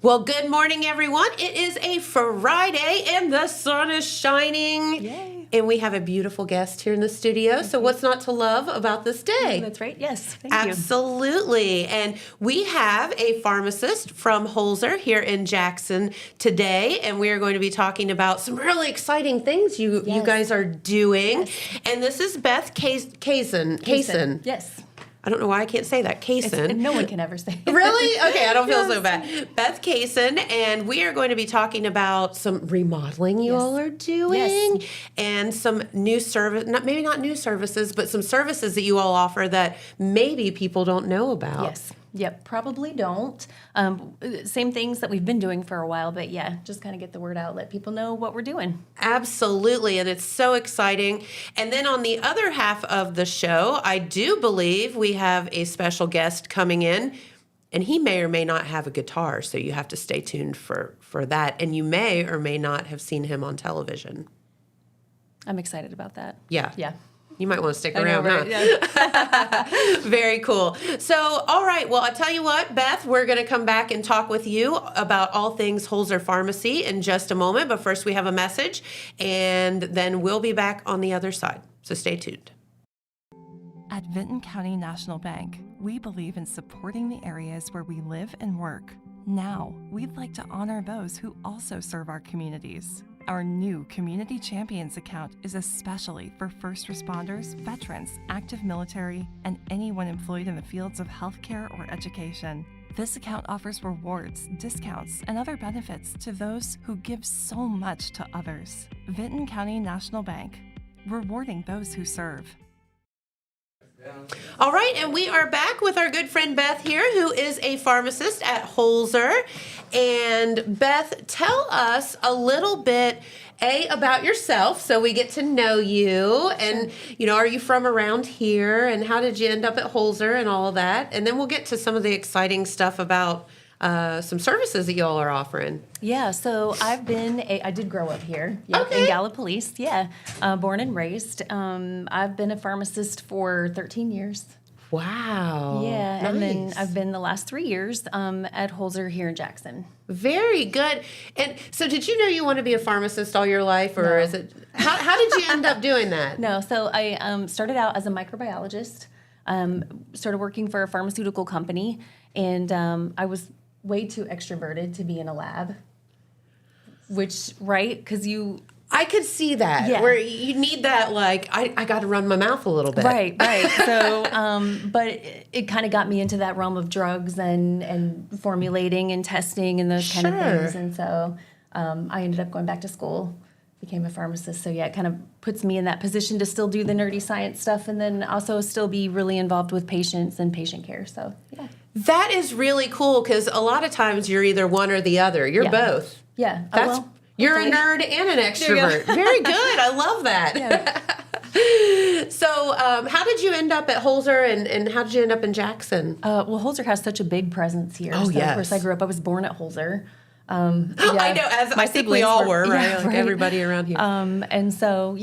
Well, good morning, everyone. It is a Friday and the sun is shining. Yay. And we have a beautiful guest here in the studio. So what's not to love about this day? That's right. Yes. Thank you. Absolutely. And we have a pharmacist from Holzer here in Jackson today. And we are going to be talking about some really exciting things you guys are doing. Yes. And this is Beth Caison. Yes. I don't know why I can't say that. Caison. No one can ever say it. Really? Okay, I don't feel so bad. Beth Caison, and we are going to be talking about some remodeling you all are doing and some new service, maybe not new services, but some services that you all offer that maybe people don't know about. Yes. Yep. Probably don't. Same things that we've been doing for a while, but yeah, just kind of get the word out, let people know what we're doing. Absolutely, and it's so exciting. And then on the other half of the show, I do believe we have a special guest coming in, and he may or may not have a guitar, so you have to stay tuned for that. And you may or may not have seen him on television. I'm excited about that. Yeah. Yeah. You might want to stick around, right? huh? Very cool. So, all right. Well, I'll tell you what, Beth, we're going to come back and talk with you about all things Holzer Pharmacy in just a moment. But first, we have a message, and then we'll be back on the other side. So stay tuned. At Vinton County National Bank, we believe in supporting the areas where we live and work. Now, we'd like to honor those who also serve our communities. Our new Community Champions account is especially for first responders, veterans, active military, and anyone employed in the fields of healthcare or education. This account offers rewards, discounts, and other benefits to those who give so much to others. Vinton County National Bank, rewarding those who serve. All right, and we are back with our good friend Beth here, who is a pharmacist at Holzer. And Beth, tell us a little bit, about yourself, so we get to know you. And, are you from around here? And how did you end up at Holzer and all of that? And then we'll get to some of the exciting stuff about some services that you all are offering. Yeah, so I did grow up here in Gallipolis, born and raised. I've been a pharmacist for 13 years. Wow. Yeah, nice. And then I've been the last 3 years at Holzer here in Jackson. Very good. And so did you know you want to be a pharmacist all your life, or No. is it, how did you end up doing that? No, so I started out as a microbiologist, started working for a pharmaceutical company, and I was way too extroverted to be in a lab, because I could see that, where you need that, I got to run my mouth a little bit. Right. So, but it kind of got me into that realm of drugs and formulating and testing and those kind of things. And so I ended up going back to school, became a pharmacist. So, it kind of puts me in that position to still do the nerdy science stuff and then also still be really involved with patients and patient care. So, yeah. That is really cool, because a lot of times you're either one or the other. You're both. Yeah. You're a nerd and an extrovert. Very good. I love that. Yeah. So how did you end up at Holzer, and how did you end up in Jackson? Well, Holzer has such a big presence here. Oh, so yes. Of course, I was born at Holzer. I know, as I think we all were, right? Yeah, right? Everybody around here. And so,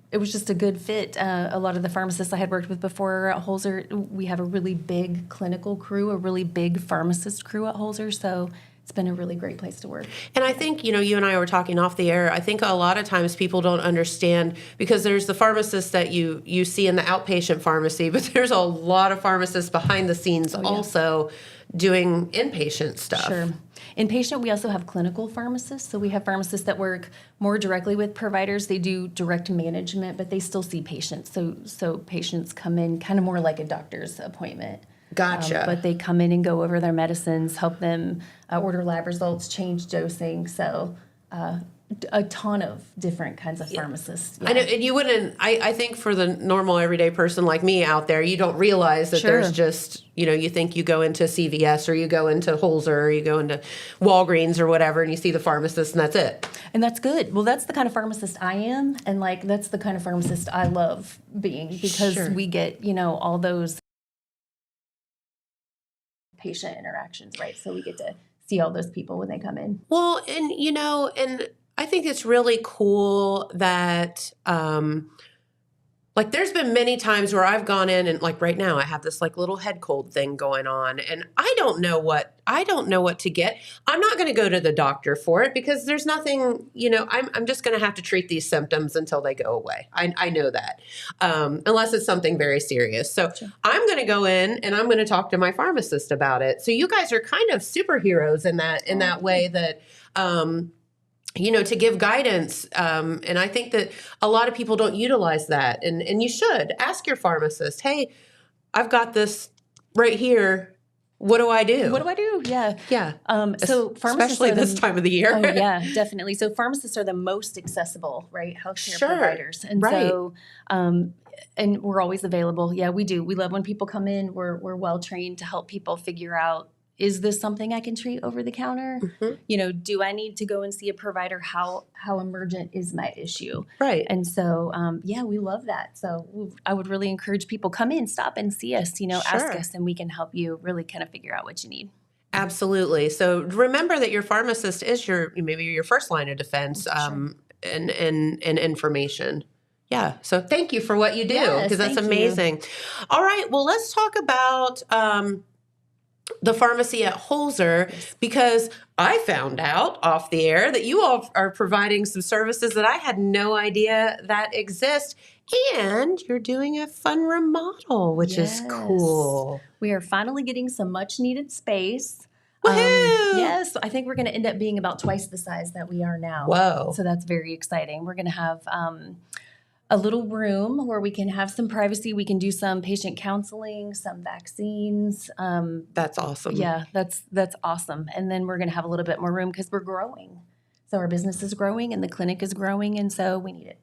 it was just a good fit. A lot of the pharmacists I had worked with before at Holzer, we have a really big clinical crew, a really big pharmacist crew at Holzer, so it's been a really great place to work. And I think, you and I were talking off the air, I think a lot of times people don't understand, because there's the pharmacists that you see in the outpatient pharmacy, but there's a lot of pharmacists behind the scenes also doing inpatient stuff. Sure. Inpatient, we also have clinical pharmacists. So we have pharmacists that work more directly with providers. They do direct management, but they still see patients. So patients come in kind of more like a doctor's appointment. Gotcha. But they come in and go over their medicines, help them order lab results, change dosing. So a ton of different kinds of pharmacists. Yeah. I know, and you wouldn't, I think for the normal everyday person like me out there, you don't realize that there's just, you think you go into CVS or you go into Holzer or you go into Walgreens or whatever, and you see the pharmacist and that's it. And that's good. Well, that's the kind of pharmacist I am. And that's the kind of pharmacist I love being, because we get, all those patient interactions, right? So we get to see all those people when they come in. Well, and I think it's really cool that like there's been many times where I've gone in and like right now I have this like little head cold thing going on and I don't know what to get. I'm not going to go to the doctor for it because there's nothing, I'm just going to have to treat these symptoms until they go away. I know that. Unless it's something very serious. So I'm going to go in and I'm going to talk to my pharmacist about it. So you guys are kind of superheroes in that way that to give guidance. And I think that a lot of people don't utilize that. And you should ask your pharmacist, hey, I've got this right here. What do I do? What do I do? Yeah. Yeah. So pharmacists especially this time of the year. Oh, yeah, definitely. So pharmacists are the most accessible, right? Healthcare providers. And right. so, and we're always available. Yeah, we do. We love when people come in. We're well trained to help people figure out, is this something I can treat over the counter? Mm-hmm. Do I need to go and see a provider? How emergent is my issue? Right. And so, we love that. So I would really encourage people, come in, stop and see us, ask us, and we can help you really kind of figure out what you need. Absolutely. So remember that your pharmacist is maybe your first line of defense and information. Yeah. So thank you for what you do because that's amazing. All right. Well, let's talk about the pharmacy at Holzer, because I found out off the air that you all are providing some services that I had no idea that exist. And you're doing a fun remodel, which is cool. We are finally getting some much needed space. Woohoo! Yes, I think we're going to end up being about twice the size that we are now. Whoa. So that's very exciting. We're going to have a little room where we can have some privacy. We can do some patient counseling, some vaccines. That's awesome. Yeah, that's awesome. And then we're going to have a little bit more room because we're growing. So our business is growing and the clinic is growing, and so we need it.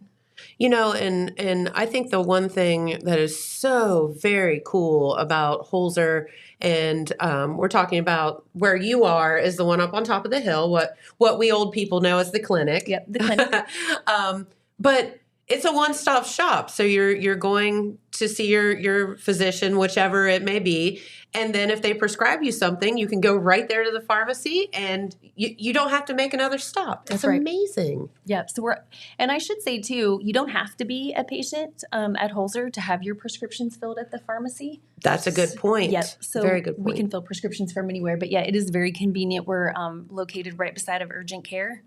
And I think the one thing that is so very cool about Holzer, and we're talking about where you are, is the one up on top of the hill, what we old people know as the clinic. Yep, the clinic. But it's a one-stop shop. So you're going to see your physician, whichever it may be. And then if they prescribe you something, you can go right there to the pharmacy and you don't have to make another stop. That's right. Amazing. Yep. So and I should say too, you don't have to be a patient at Holzer to have your prescriptions filled at the pharmacy. That's a good point. Yep. So very good point. We can fill prescriptions from anywhere, but yeah, it is very convenient. We're located right beside of urgent care.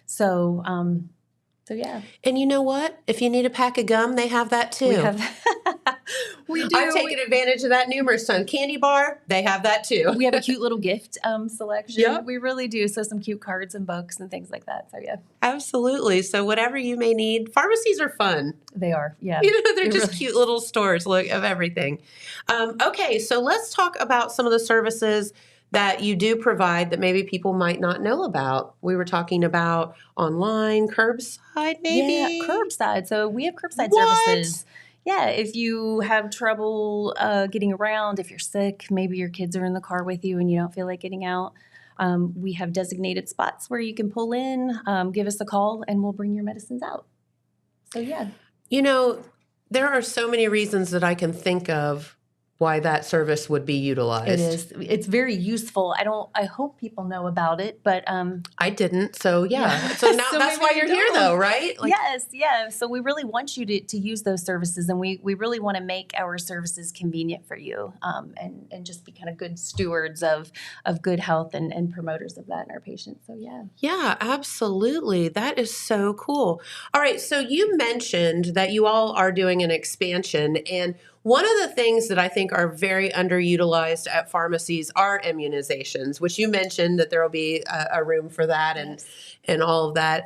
So yeah. And you know what? If you need a pack of gum, they have that too. We have we do. I've taken advantage of that numerous times. Candy bar, they have that too. We have a cute little gift selection. Yep. We really do. So some cute cards and books and things like that. So yeah. Absolutely. So whatever you may need, pharmacies are fun. They are. Yeah. They're just really cute little stores of everything. Okay, so let's talk about some of the services that you do provide that maybe people might not know about. We were talking about online, curbside maybe? Yeah, curbside. So we have curbside services. Yeah, if you have trouble getting around, if you're sick, maybe your kids are in the car with you and you don't feel like getting out, we have designated spots where you can pull in, give us a call, and we'll bring your medicines out. So yeah. There are so many reasons that I can think of why that service would be utilized. It is. It's very useful. I hope people know about it, but I didn't. So yeah. So now that's why you're here though, right? Yes. Yeah. So we really want you to use those services, and we really want to make our services convenient for you, and just be kind of good stewards of good health and promoters of that in our patients. So yeah. Yeah, absolutely. That is so cool. All right. So you mentioned that you all are doing an expansion, and one of the things that I think are very underutilized at pharmacies are immunizations, which you mentioned that there will be a room for that and all of that.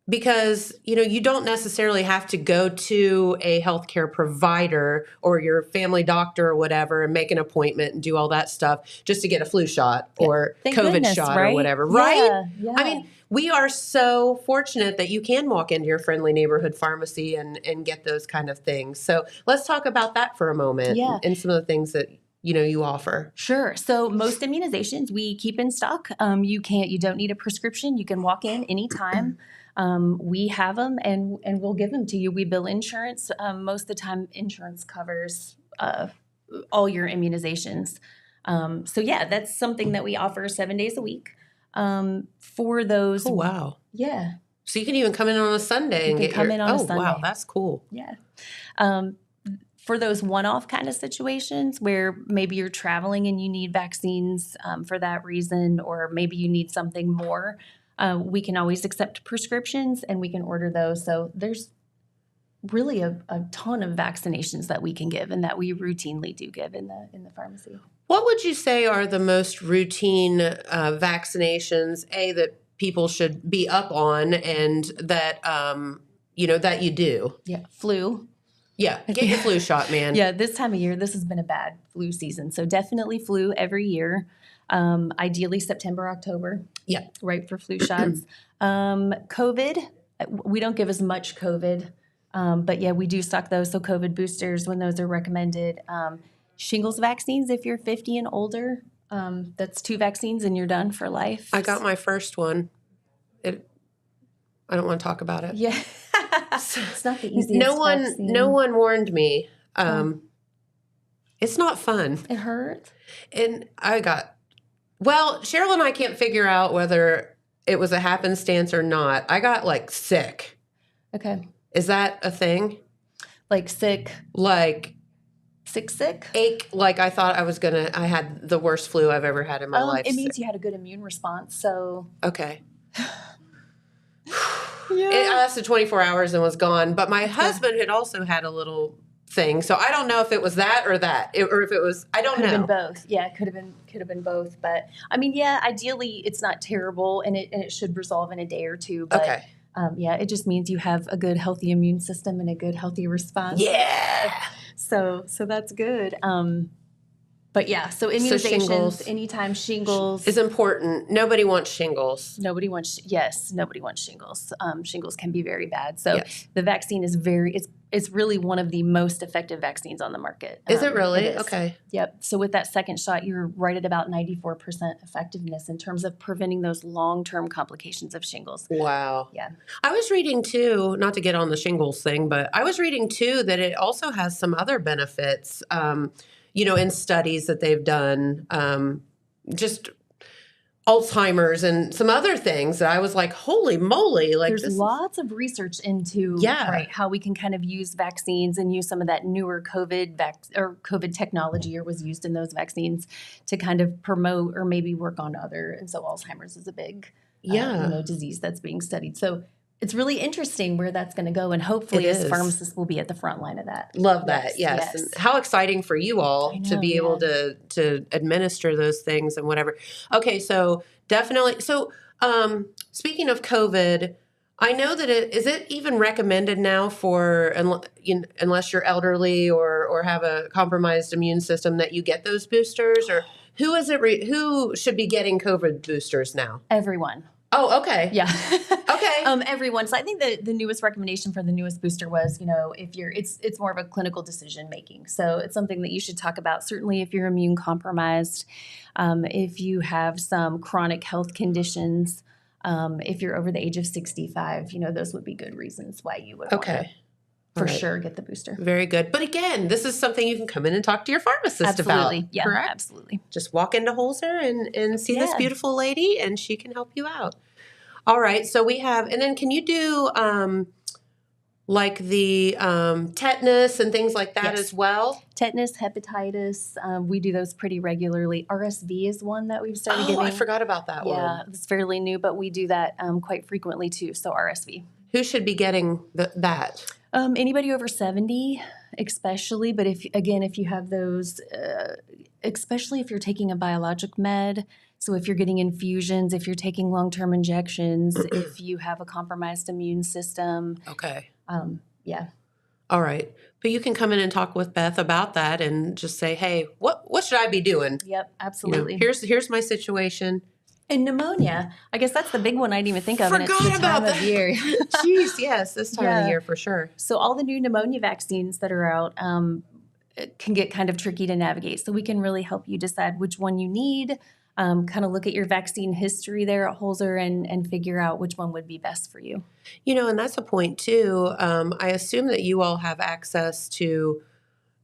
Because, you don't necessarily have to go to a healthcare provider or your family doctor or whatever and make an appointment and do all that stuff just to get a flu shot or COVID shot or whatever, right? Yeah. I mean, we are so fortunate that you can walk into your friendly neighborhood pharmacy and get those kind of things. So let's talk about that for a moment and some of the things that you offer. Sure. So most immunizations we keep in stock. You don't need a prescription. You can walk in anytime. We have them and we'll give them to you. We bill insurance. Most of the time insurance covers all your immunizations. So yeah, that's something that we offer 7 days a week. For those. Oh, wow. Yeah. So you can even come in on a Sunday and can get come your. in on a Oh wow, Sunday. that's cool. Yeah. For those one-off kind of situations where maybe you're traveling and you need vaccines for that reason, or maybe you need something more, we can always accept prescriptions and we can order those. So there's really a ton of vaccinations that we can give and that we routinely do give in the pharmacy. What would you say are the most routine vaccinations, that people should be up on and that, that you do? Yeah, flu. Yeah, get your flu shot, man. Yeah, this time of year, this has been a bad flu season. So definitely flu every year. Ideally September, October. Yeah. Right for flu shots. COVID, we don't give as much COVID, but yeah, we do stock those. So COVID boosters when those are recommended. Shingles vaccines if you're 50 and older. That's 2 vaccines and you're done for life. I got my first one. I don't want to talk about it. Yeah. It's not the easiest No vaccine. one warned me. It's not fun. It hurts. And Cheryl and I can't figure out whether it was a happenstance or not. I got sick. Okay. Is that a thing? Like sick. Sick? Ache, I thought I had the worst flu I've ever had in my life. It means you had a good immune response, so. Okay. Yeah. It lasted 24 hours and was gone. But my husband had also had a little thing. So I don't know if it was that or if it was, I don't Could know. have been both. Yeah, it could have been both. But I mean, yeah, ideally it's not terrible and it should resolve in a day or two. But Okay. Yeah, it just means you have a good healthy immune system and a good healthy response. Yeah. So that's good. But yeah, so immunizations, shingles. anytime shingles. Is important. Nobody wants shingles. Nobody wants shingles. Shingles can be very bad. So Yes. the vaccine is it's really one of the most effective vaccines on the market. Is it really? It is. Okay. Yep. So with that second shot, you're right at about 94% effectiveness in terms of preventing those long-term complications of shingles. Wow. Yeah. I was reading too, not to get on the shingles thing, but I was reading too that it also has some other benefits, in studies that they've done, just Alzheimer's and some other things that I was like, holy moly. There's lots of research into how we can kind of use vaccines and use some of that newer COVID technology or was used in those vaccines to kind of promote or maybe work on other. And so Alzheimer's is a big disease that's being studied. So it's really interesting where that's going to go. And hopefully as pharmacists will be at the front line of that. Love that. Yes. And how exciting for you all to be able to administer those things and whatever. Okay. So definitely. So speaking of COVID, I know that is it even recommended now for, unless you're elderly or have a compromised immune system, that you get those boosters, or who is it? Who should be getting COVID boosters now? Everyone. Oh, okay. Yeah. Okay. Everyone. So I think the newest recommendation for the newest booster was, if it's more of a clinical decision making. So it's something that you should talk about. Certainly if you're immune compromised, if you have some chronic health conditions, if you're over the age of 65, those would be good reasons why you would want to for sure get the booster. Very good. But again, this is something you can come in and talk to your pharmacist about. Yeah, correct? Absolutely. Just walk into Holzer and see this beautiful lady, and she can help you out. All right. So we have, and then can you do the tetanus and things like that as well? Tetanus, hepatitis, we do those pretty regularly. RSV is one that we've started giving. Oh, I forgot about that one. Yeah, it's fairly new, but we do that quite frequently too. So RSV. Who should be getting that? Anybody over 70, especially. But if you have those, especially if you're taking a biologic med, so if you're getting infusions, if you're taking long-term injections, if you have a compromised immune system. Okay. Yeah. All right. But you can come in and talk with Beth about that and just say, hey, what should I be doing? Yep, absolutely. Here's my situation. And pneumonia, I guess that's the big one I didn't even think of. Forgot and it's the about time that. Of year. Jeez, yes, this time of the year for sure. So all the new pneumonia vaccines that are out can get kind of tricky to navigate. So we can really help you decide which one you need, kind of look at your vaccine history there at Holzer and figure out which one would be best for you. And that's a point too. I assume that you all have access to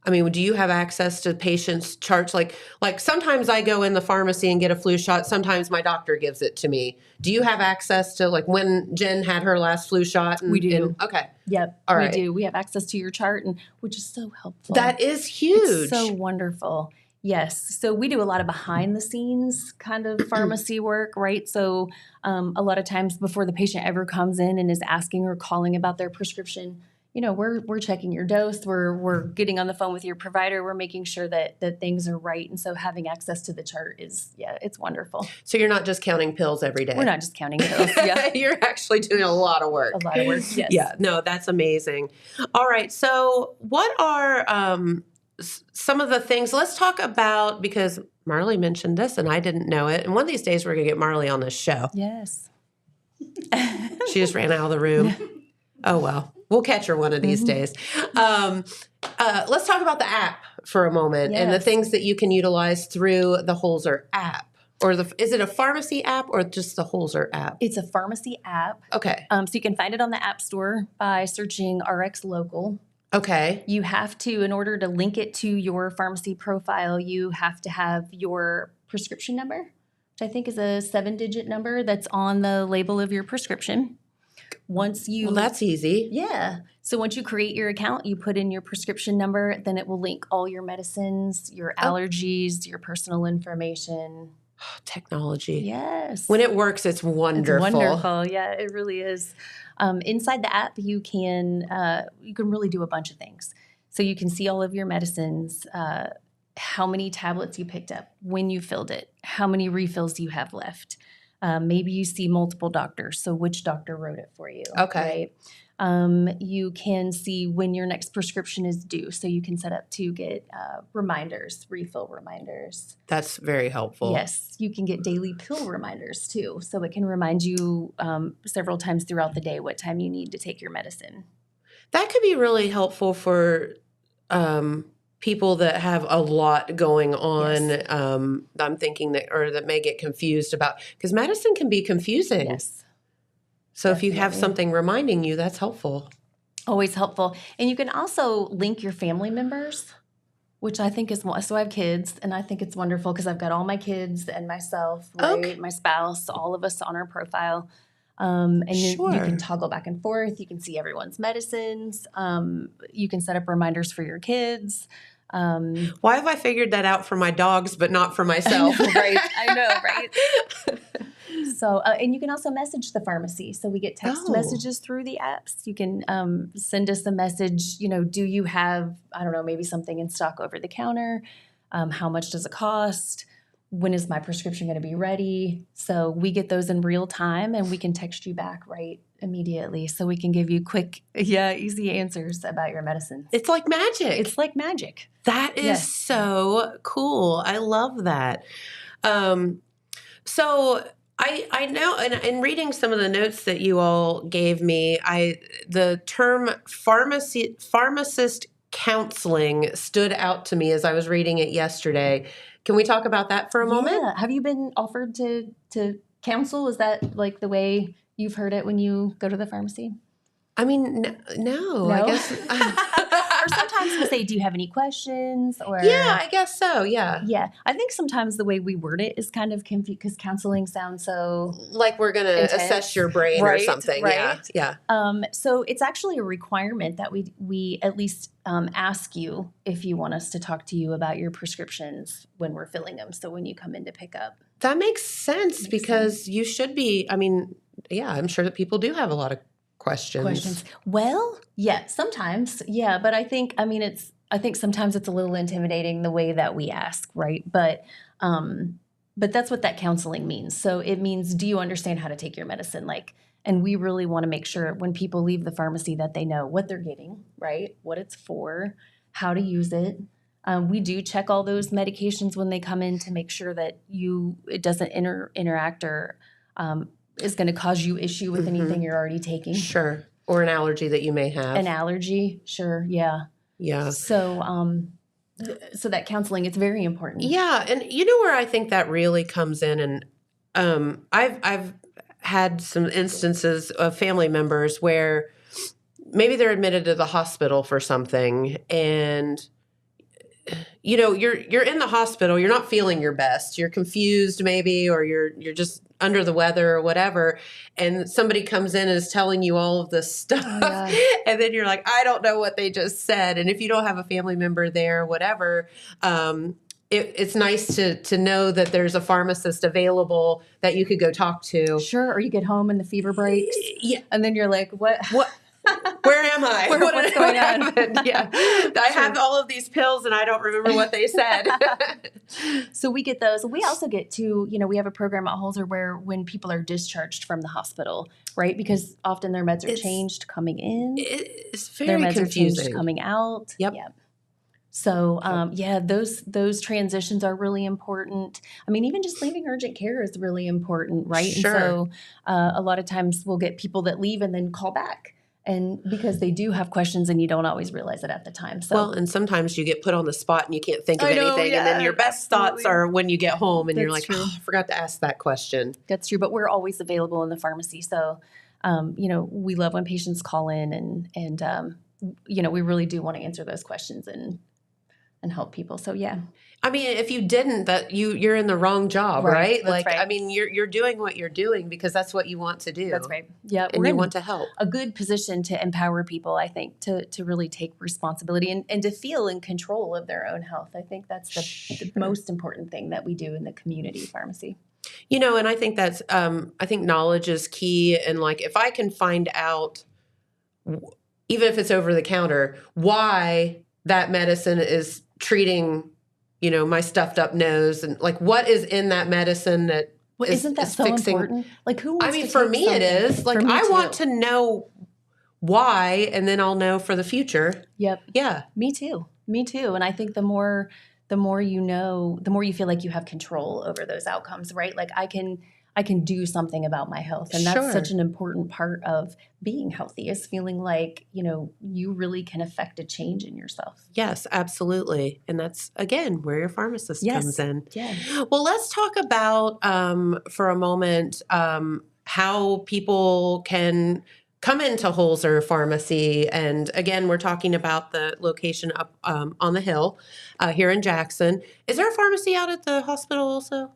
I mean, do you have access to patients' charts? Like sometimes I go in the pharmacy and get a flu shot. Sometimes my doctor gives it to me. Do you have access to like when Jen had her last flu shot? We do. Okay. Yep. All right. We do. We have access to your chart, and which is so helpful. That is huge. It's so wonderful. Yes. So we do a lot of behind the scenes kind of pharmacy work, right? So a lot of times before the patient ever comes in and is asking or calling about their prescription, we're checking your dose. We're getting on the phone with your provider. We're making sure that things are right. And so having access to the chart it's wonderful. So you're not just counting pills every day. We're not just counting pills. Yeah. You're actually doing a lot of work. A lot of work. Yes. Yeah. No, that's amazing. All right. So what are some of the things, let's talk about, because Marley mentioned this and I didn't know it. And one of these days we're going to get Marley on this show. Yes. She just ran out of the room. Oh, well, we'll catch her one of these days. Let's talk about the app for a moment and the things that you can utilize through the Holzer app. Or is it a pharmacy app or just the Holzer app? It's a pharmacy app. Okay. So you can find it on the App Store by searching RX Local. Okay. You have to, in order to link it to your pharmacy profile, you have to have your prescription number, which I think is a 7-digit number that's on the label of your prescription. Well, that's easy. Yeah. So once you create your account, you put in your prescription number, then it will link all your medicines, your allergies, your personal information. Technology. Yes. When it works, it's wonderful. It's wonderful. Yeah, it really is. Inside the app, you can really do a bunch of things. So you can see all of your medicines, how many tablets you picked up, when you filled it, how many refills you have left. Maybe you see multiple doctors, so which doctor wrote it for you. Okay. Right? You can see when your next prescription is due, so you can set up to get reminders, refill reminders. That's very helpful. Yes, you can get daily pill reminders too, so it can remind you several times throughout the day what time you need to take your medicine. That could be really helpful for people that have a lot going on. Yes. I'm thinking that may get confused about, because medicine can be confusing. Yes. So Definitely. if you have something reminding you, that's helpful. Always helpful. And you can also link your family members, which I think is, so I have kids, and I think it's wonderful because I've got all my kids and myself, right? Okay. My spouse, all of us on our profile. And you can toggle back and forth. You can see everyone's medicines. You can set up reminders for your kids. Why have I figured that out for my dogs, but not for myself? I know, right? So, and you can also message the pharmacy. So we get text messages through the apps. You can send us a message, do you have, I don't know, maybe something in stock over the counter? How much does it cost? When is my prescription going to be ready? So we get those in real time and we can text you back right immediately. So we can give you quick, easy answers about your medicines. It's like magic. It's like magic. That is so cool. I love that. So I know, and in reading some of the notes that you all gave me, the term pharmacist counseling stood out to me as I was reading it yesterday. Can we talk about that for a moment? Yeah. Have you been offered to counsel? Is that like the way you've heard it when you go to the pharmacy? I mean, no. I guess. Or sometimes we'll say, do you have any questions? Or yeah, I guess so. Yeah. Yeah. I think sometimes the way we word it is kind of confusing because counseling sounds so like we're going to assess your brain or something. Right. Yeah. So it's actually a requirement that we at least ask you if you want us to talk to you about your prescriptions when we're filling them. So when you come in to pick up. That makes sense because you should be, I'm sure that people do have a lot of questions. Well, yeah, sometimes. Yeah. But I think sometimes it's a little intimidating the way that we ask, right? But that's what that counseling means. So it means, do you understand how to take your medicine? And we really want to make sure when people leave the pharmacy that they know what they're getting, right? What it's for, how to use it. We do check all those medications when they come in to make sure that it doesn't interact or is going to cause you issue with anything you're already taking. Sure. Or an allergy that you may have. An allergy, sure, yeah. Yeah. So so that counseling, it's very important. Yeah, and you know where I think that really comes in, and I've had some instances of family members where maybe they're admitted to the hospital for something, and you're in the hospital, you're not feeling your best, you're confused maybe, or you're just under the weather or whatever, and somebody comes in and is telling you all of this stuff, and then you're like, I don't know what they just said. And if you don't have a family member there, whatever, it's nice to know that there's a pharmacist available that you could go talk to. Sure. Or you get home and the fever breaks. Yeah. And then you're like, what? Where am I? What's going on? Yeah. I have all of these pills and I don't remember what they said. So we get those. We also get to, we have a program at Holzer where when people are discharged from the hospital, right? Because often their meds are changed coming in. It's their very meds confusing. are changed coming out. Yep. So, those transitions are really important. I mean, even just leaving urgent care is really important, right? Sure. And so a lot of times we'll get people that leave and then call back. And because they do have questions and you don't always realize it at the time. So, well, and sometimes you get put on the spot and you can't think of I know, anything. yeah, and then your best thoughts are when you get home and you're like, That's true. oh, I forgot to ask that question. That's true. But we're always available in the pharmacy. So, we love when patients call in and we really do want to answer those questions and help people. So, yeah. I mean, if you didn't, that you're in the wrong job, right? That's Like, right. I mean, you're doing what you're doing because that's what you want to do. That's right. Yeah. And you want to help. A good position to empower people, I think, to really take responsibility and to feel in control of their own health. I think that's the most important thing that we do in the community pharmacy. And I think that's, I think knowledge is key. And like, if I can find out, even if it's over the counter, why that medicine is treating my stuffed up nose, and like what is in that medicine that isn't that so fixing, important? Like who wants I mean, to for take me it something? is. Like For me I too. want to know why, and then I'll know for the future. Yep. Yeah. Me too. And I think the more you know, the more you feel like you have control over those outcomes, right? Like I can do something about my health. And that's Sure. such an important part of being healthy, is feeling like, you really can affect a change in yourself. Yes, absolutely. And that's, again, where your pharmacist comes in. Yeah. Well, let's talk about, for a moment, how people can come into Holzer Pharmacy. And again, we're talking about the location up on the hill here in Jackson. Is there a pharmacy out at the hospital also?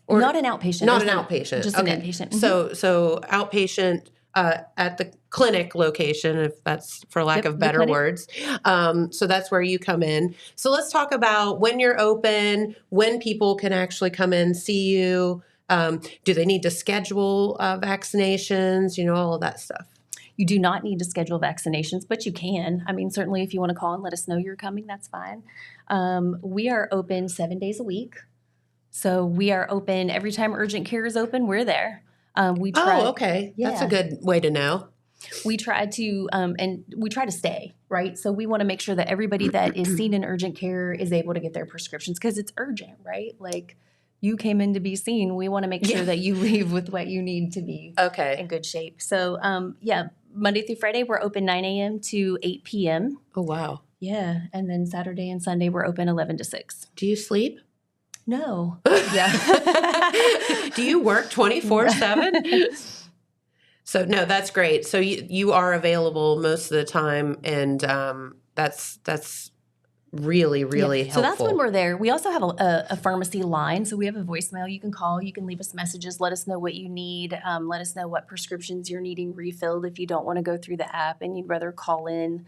Or not an outpatient. Not an outpatient. Just okay. an inpatient. Mm-hmm. So outpatient at the clinic location, if that's for lack of better words. So that's where you come in. So let's talk about when you're open, when people can actually come in, see you. Do they need to schedule vaccinations? All of that stuff. You do not need to schedule vaccinations, but you can. I mean, certainly if you want to call and let us know you're coming, that's fine. We are open 7 days a week. So we are open every time urgent care is open, we're there. Okay. Yeah. That's a good way to know. We try to, and we try to stay, right? So we want to make sure that everybody that is seen in urgent care is able to get their prescriptions because it's urgent, right? Like you came in to be seen. We want to make sure that you leave with what you need to be in good shape. So, Monday through Friday, we're open 9 a.m. to 8 p.m. Oh, wow. Yeah. And then Saturday and Sunday, we're open 11 to 6. Do you sleep? No. Yeah. Do you work 24/7? So no, that's great. So you are available most of the time, and that's really, really helpful. So that's when we're there. We also have a pharmacy line. So we have a voicemail you can call. You can leave us messages. Let us know what you need. Let us know what prescriptions you're needing refilled if you don't want to go through the app and you'd rather call in.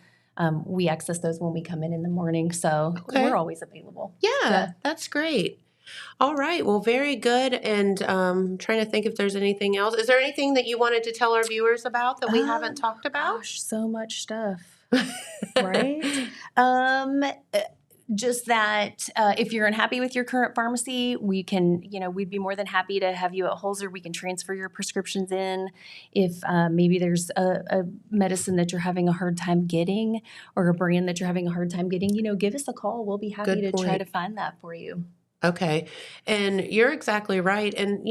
We access those when we come in the morning. So we're always available. Yeah, that's great. All right. Well, very good. And trying to think if there's anything else. Is there anything that you wanted to tell our viewers about that we haven't talked about? Gosh, so much stuff. Right? Just that if you're unhappy with your current pharmacy, we can, we'd be more than happy to have you at Holzer. We can transfer your prescriptions in. If maybe there's a medicine that you're having a hard time getting or a brand that you're having a hard time getting, give us a call. We'll be happy to try to find that for you. Okay. And you're exactly right. And,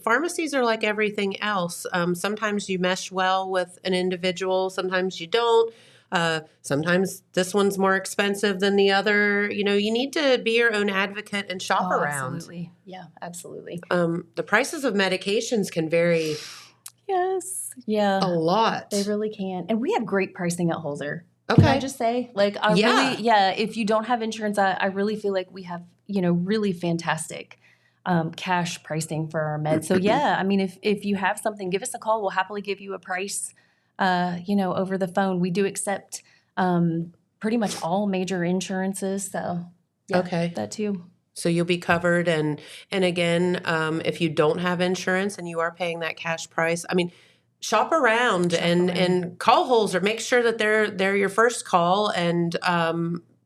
pharmacies are like everything else. Sometimes you mesh well with an individual. Sometimes you don't. Sometimes this one's more expensive than the other. You need to be your own advocate and shop around. Absolutely. Yeah, absolutely. The prices of medications can vary. Yes. Yeah. A lot. They really can. And we have great pricing at Holzer. Can I Okay. just say, like, if you don't have insurance, I really feel like we have, really fantastic cash pricing for our meds. So yeah, I mean, if you have something, give us a call. We'll happily give you a price, over the phone. We do accept pretty much all major insurances. So yeah, Okay. that too. So you'll be covered, and again, if you don't have insurance and you are paying that cash price, I mean, shop around and call Holzer. Make sure that they're your first call, and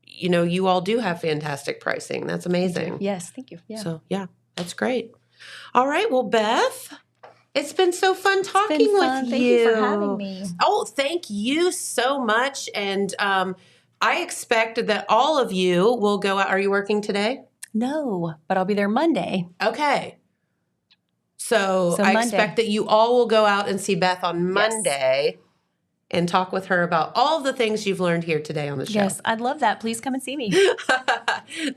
you all do have fantastic pricing. That's amazing. Yes, thank you. Yeah. So yeah, that's great. All right, well, Beth, it's been so fun talking Been fun. with Thank you for having me. Oh, thank you so much, and I expect that all of you will go out. Are you working today? No, but I'll be there Monday. Okay. So I Monday. expect that you all will go out and see Beth on Monday and talk with her about all the things you've learned here today on the show. Yes, I'd love that. Please come and see me.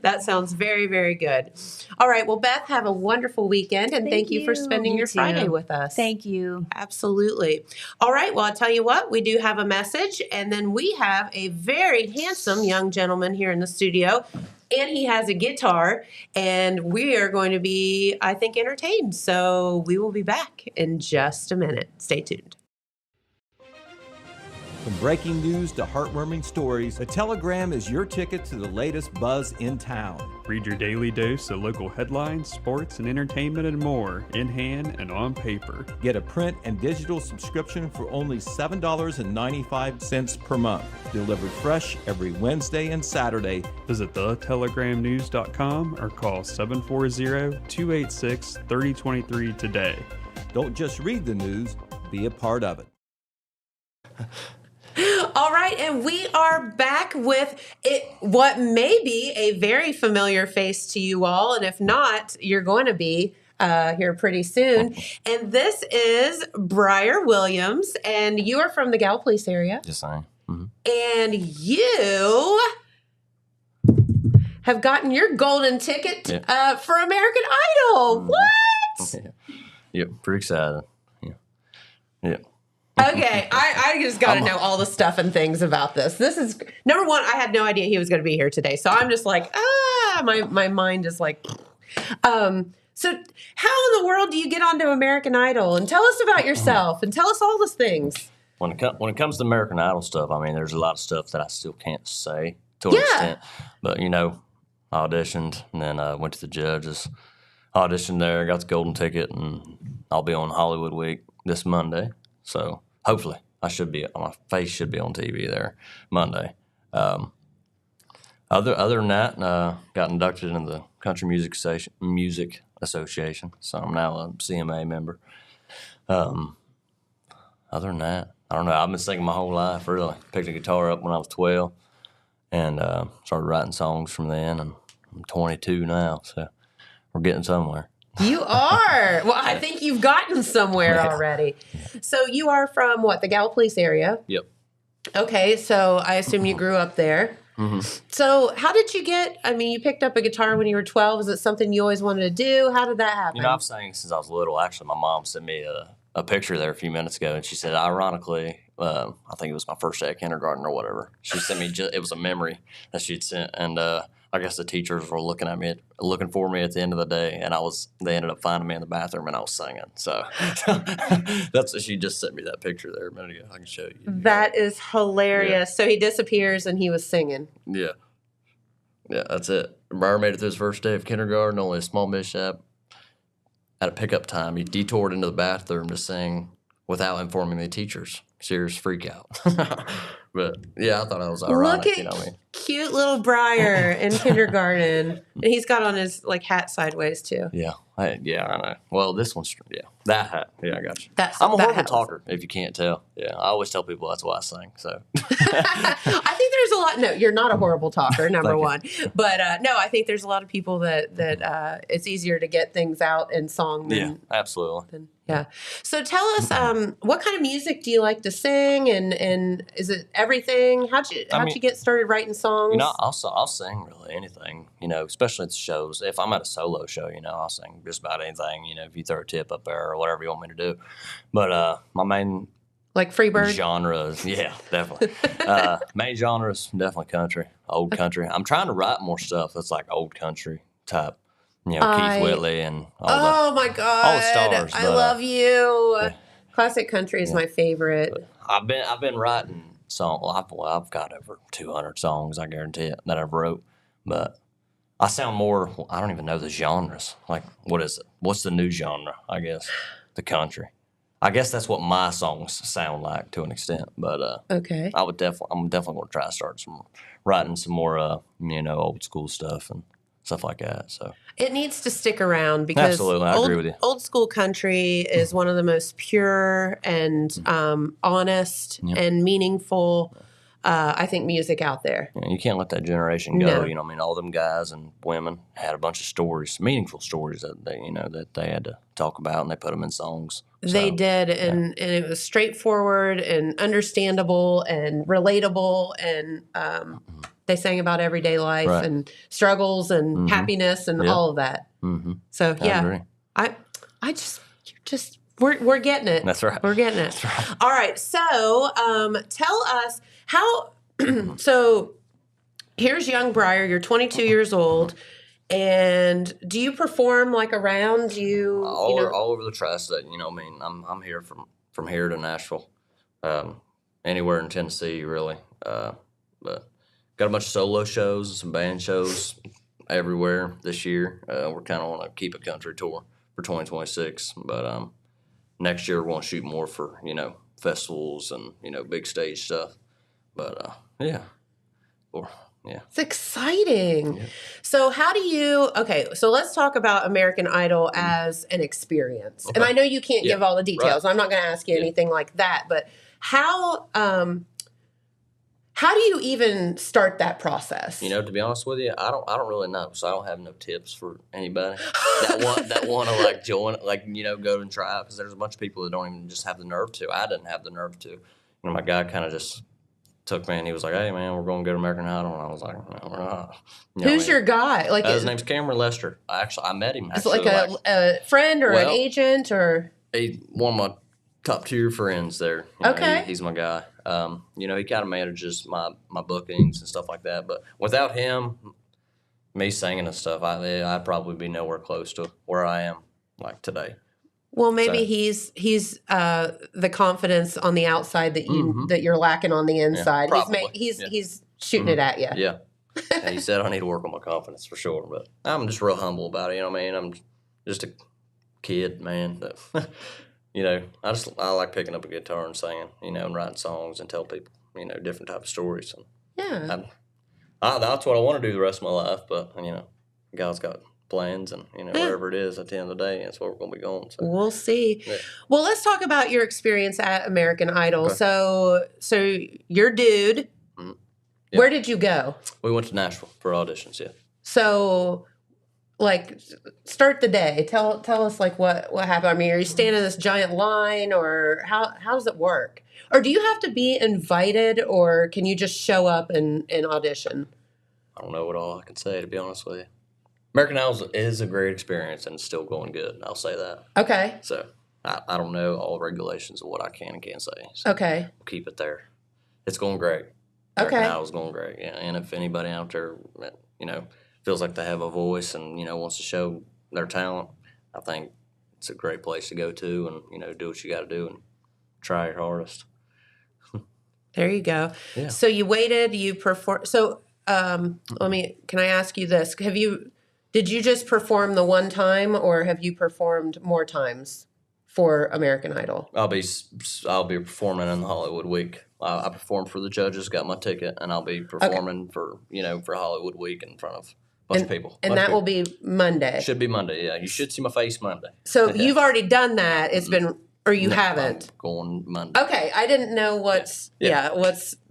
That sounds very, very good. All right. Well, Beth, have a wonderful weekend, and thank you for spending You your too. Friday with us. Thank you. Absolutely. All right. Well, I'll tell you what, we do have a message, and then we have a very handsome young gentleman here in the studio, and he has a guitar, and we are going to be, I think, entertained. So we will be back in just a minute. Stay tuned. From breaking news to heartwarming stories, the Telegram is your ticket to the latest buzz in town. Read your daily dose of local headlines, sports, and entertainment and more in hand and on paper. Get a print and digital subscription for only $7.95 per month. Delivered fresh every Wednesday and Saturday. Visit thetelegramnews.com or call 740-286-3023 today. Don't just read the news, be a part of it. All right, and we are back with what may be a very familiar face to you all, and if not, you're going to be here pretty soon. And this is Briar Williams, and you are from the Gallipolis area. Yes, I am. Mm-hmm. And you have gotten your golden ticket for American Idol. What? Yeah, pretty excited. Yeah. Okay, I just got to know all the stuff and things about this. This is, number one, I had no idea he was going to be here today. So I'm just like, my mind is like, so how in the world do you get onto American Idol? And tell us about yourself and tell us all those things. When it comes to American Idol stuff, I mean, there's a lot of stuff that I still can't say to an extent. But, I auditioned and then went to the judges, auditioned there, got the golden ticket, and I'll be on Hollywood Week this Monday. So hopefully my face should be on TV there Monday. Other than that, got inducted into the Country Music Association, so I'm now a CMA member. Other than that, I don't know. I've been singing my whole life, really. Picked a guitar up when I was 12 and started writing songs from then, and I'm 22 now, so we're getting somewhere. You are. Well, I think you've gotten somewhere already. So you are from what, the Gallipolis area? Yep. Okay, so I assume you grew up there. Mm-hmm. So how did you you picked up a guitar when you were 12. Is it something you always wanted to do? How did that happen? I've sang since I was little. Actually, my mom sent me a picture there a few minutes ago, and she said, ironically, I think it was my first day of kindergarten or whatever. She sent me, it was a memory that she'd sent, and I guess the teachers were looking for me at the end of the day, and they ended up finding me in the bathroom, and I was singing. So she just sent me that picture there a minute ago. I can show you. That is hilarious. Yeah. So he disappears, and he was singing. Yeah. Yeah, that's it. Briar made it through his first day of kindergarten, only a small mishap. At a pickup time, he detoured into the bathroom to sing without informing the teachers. Serious freak out. But yeah, I thought that was ironic. Look at cute little Briar in kindergarten, and he's got on his hat sideways too. Yeah, I know. Well, this one's that hat. Yeah, I got you. that I'm a horrible talker, if you can't tell. Yeah, I always tell people that's why I sing. So I think there's a lot. No, you're not a horrible talker. Number one, but no, I think there's a lot of people that it's easier to get things out in song. Than, absolutely. Yeah. So tell us, what kind of music do you like to sing, and is it everything? How'd you get started writing songs? I'll sing really anything. Especially at the shows. If I'm at a solo show, I'll sing just about anything. If you throw a tip up there or whatever you want me to do. But my main Like Freebird? Genres, yeah, definitely. Main genres, definitely country, old country. I'm trying to write more stuff that's like old country type, Keith Whitley and Oh my God. all the stars. I love you. yeah. Classic country is my favorite. I've been writing songs. I've got over 200 songs, I guarantee it, that I've wrote. But I sound more. I don't even know the genres. Like, what is it? What's the new genre? I guess the country. I guess that's what my songs sound like to an extent. But Okay. I'm definitely going to try to start writing some more, old school stuff and stuff like that. So It needs to stick around because Absolutely, I agree with you. old school country is one of the most pure and honest and meaningful, I think, music out there. you can't let that generation go. No. You know, what I mean, all them guys and women had a bunch of stories, meaningful stories that they had to talk about, and they put them in songs. They So, did, and it was straightforward and understandable and relatable, and they sang about everyday life Right. and struggles and happiness and Yeah. all of that. Mm-hmm. So I agree. I just we're getting it. That's right. We're getting it. All right. So tell us how. So here's young Briar. You're 22 years old. And do you perform like around you? all over the tri-state. I'm here from here to Nashville, anywhere in Tennessee, really. But got a bunch of solo shows and some band shows everywhere this year. We're kind of on a keep a country tour for 2026, but next year we're going to shoot more for festivals and big stage stuff. But yeah. It's exciting. So how do you, so let's talk about American Idol as an experience. Okay. And I know you can't Yeah, give all the details. right. I'm not going to ask you anything like that, but how do you even start that process? To be honest with you, I don't really know, so I don't have no tips for anybody that want to like join, go and try it, because there's a bunch of people that don't even just have the nerve to. I didn't have the nerve to. My guy kind of just took me, and he was like, "Hey man, we're going to go to American Idol," and I was like, "No, we're not." Who's your guy? Like his name's Cameron Lester. I met him. Is it Actually, like a friend or an agent or? He's one of my top tier friends there. Okay. He's my guy. He kind of manages my bookings and stuff like that. But without him, me singing and stuff, I'd probably be nowhere close to where I am like today. Well, maybe So- he's the confidence on the outside that you're lacking on the inside. probably. He's shooting it at you. Yeah. And he said I need to work on my confidence for sure. But I'm just real humble about it. You know what I mean? I'm just a kid, man. That, I like picking up a guitar and singing, and writing songs and tell people, different type of stories. And Yeah. that's what I want to do the rest of my life. But, God's got plans, and, whatever it is at the end of the day, that's where we're going to be going. So. We'll see. Yeah. Well, let's talk about your experience at American Idol. Okay. So your dude, Yeah. where did you go? We went to Nashville for auditions, yeah. So, start the day. Tell us what happened. I mean, are you standing in this giant line, or how does it work? Or do you have to be invited, or can you just show up and audition? I don't know what all I can say, to be honest with you. American Idol is a great experience, and it's still going good. I'll say that. Okay. So I don't know all the regulations of what I can and can't say. So Okay. we'll keep it there. It's going great. American Okay. Idol's going great. Yeah. And if anybody out there, feels like they have a voice and, wants to show their talent, I think it's a great place to go to and, do what you got to do and try your hardest. There you go. Yeah. So you waited, you performed. So can I ask you this? Did you just perform the one time, or have you performed more times for American Idol? I'll be performing in the Hollywood Week. I performed for the judges, got my ticket, and I'll be performing for Hollywood Week in front of a bunch of people. And that will be Monday. Should be Monday, yeah. You should see my face Monday. So you've already done that. It's been, or you haven't? I'm going Monday. Okay, I didn't know what's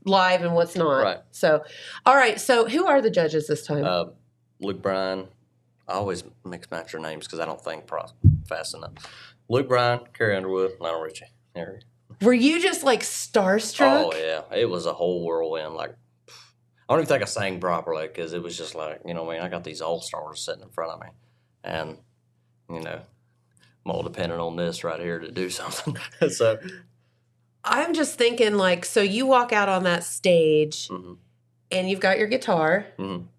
live and what's not. Right. So, all right. So who are the judges this time? Luke Bryan. I always mix match your names because I don't think fast enough. Luke Bryan, Carrie Underwood, Lionel Richie. There. Were you just starstruck? Oh yeah, it was a whole whirlwind. Like, I don't even think I sang properly because it was just like, I got these all stars sitting in front of me, and I'm all dependent on this right here to do something. So I'm just thinking, like, so you walk out on that stage and you've got your guitar.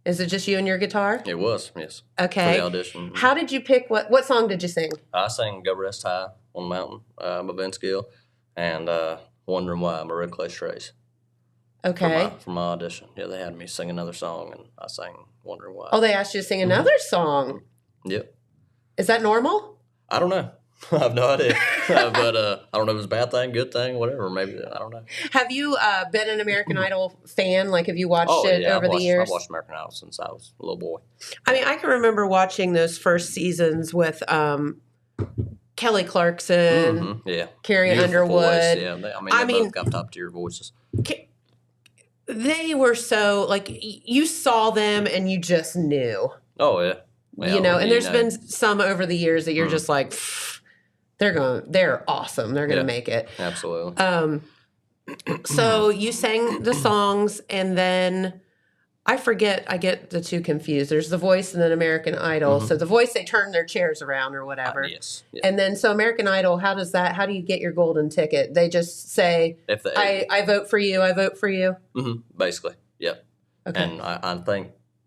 Is it just you and your guitar? It was, yes. Okay. For the audition. How did you pick, what song did you sing? I sang Go Rest High on the Mountain by Vince Gill and Wondering Why by Red Clay Strays. Okay. For my audition. Yeah, they had me sing another song, and I sang Wondering Why. Oh, they asked you to sing another song. Yep. Is that normal? I don't know. I have no idea. But I don't know if it's a bad thing, good thing, whatever. Maybe, I don't know. Have you been an American Idol fan? Like, have you watched it yeah, over the years? I've watched American Idol since I was a little boy. I mean, I can remember watching those first seasons with Kelly Clarkson, Yeah. Carrie Beautiful Underwood. voice, yeah. They both got top tier voices. They were so, like, you saw them and you just knew. Oh, yeah. Well, You know, and there's been some over the years that you're just like, they're awesome. They're going to make it. Absolutely. So you sang the songs, and then I get the two confused. There's The Voice and then American Idol. So The Voice, they turn their chairs around or whatever. Yes. Yeah. And then, so American Idol, how do you get your golden ticket? They just say, If they, I vote for you, I vote for you. basically, yep. Okay. And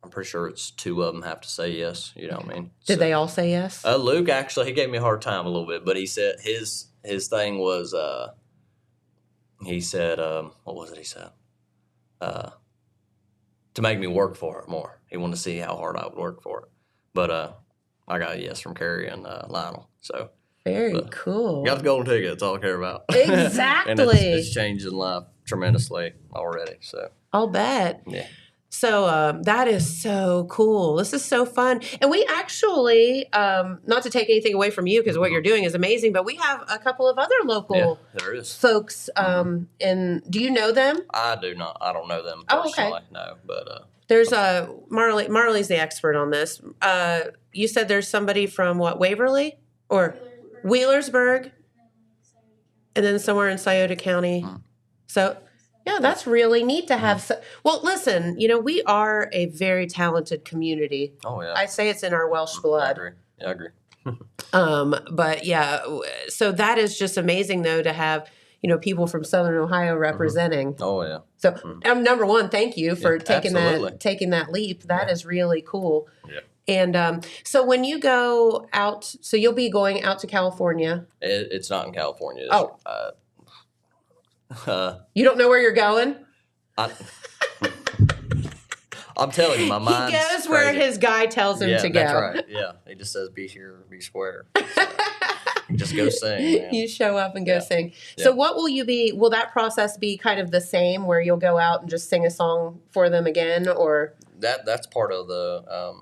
I'm pretty sure it's two of them have to say yes. You know what I mean? Did they all say yes? Luke, actually, he gave me a hard time a little bit, but he said his thing was, he said, what was it he said? To make me work for it more. He wanted to see how hard I would work for it. But I got a yes from Carrie and Lionel. So Very cool. got the golden ticket. That's all I care about. Exactly. And it's changing life tremendously already. So I'll bet. yeah. So that is so cool. This is so fun. And we actually, not to take anything away from you because what you're doing is amazing, but we have a couple of other local there is. folks. Do you know them? I do not. I don't know them Oh, okay. personally. No, but There's Marley's the expert on this. You said there's somebody from what, Waverly or Wheelersburg, and then somewhere in Scioto County. So yeah, that's really neat to have. Well, listen, we are a very talented community. oh yeah, I say it's in our Welsh I blood. agree. Yeah, I agree. But yeah, so that is just amazing though to have people from Southern Ohio representing. Oh yeah. So number one, thank you for taking absolutely. that leap. That is really cool. Yeah. And so when you go out, so you'll be going out to California. It's not in California. Oh. You don't know where you're going? I'm telling you, my mind. He goes where his guy tells him to go. That's right. Yeah, he just says, "Be here, be square." So, just go sing. Man. You show up and go sing. So what will you be? Will that process be kind of the same, where you'll go out and just sing a song for them again, or that's part of the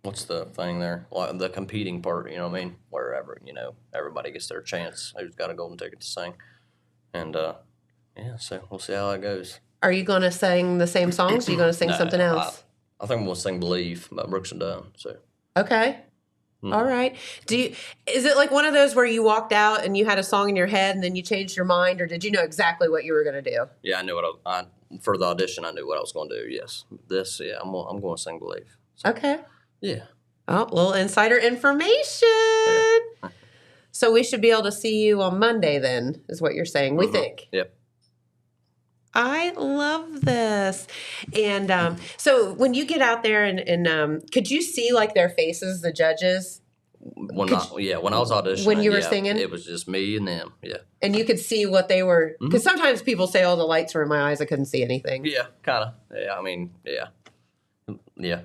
what's the thing there? Like the competing part. You know what I mean? Wherever everybody gets their chance. Who's got a golden ticket to sing, and so we'll see how it goes. are you going to sing the same songs? Or are you going to sing something else? I think we'll sing "Believe" by Brooks and Dunn. So. Okay. All right. Is it like one of those where you walked out and you had a song in your head and then you changed your mind, or did you know exactly what you were going to do? Yeah, I knew what for the audition. I knew what I was going to do. Yes, I'm going to sing "Believe." So, Okay. yeah. Oh, little insider information. Yeah. So we should be able to see you on Monday then, is what you're saying. We think. Yep. I love this. And so when you get out there and could you see like their faces, the judges? When I was auditioning, when you were singing, it was just me and them. Yeah. And you could see what they were, because sometimes people say, "Oh, the lights were in my eyes; I couldn't see anything." Yeah, kind of. Yeah, I mean, yeah.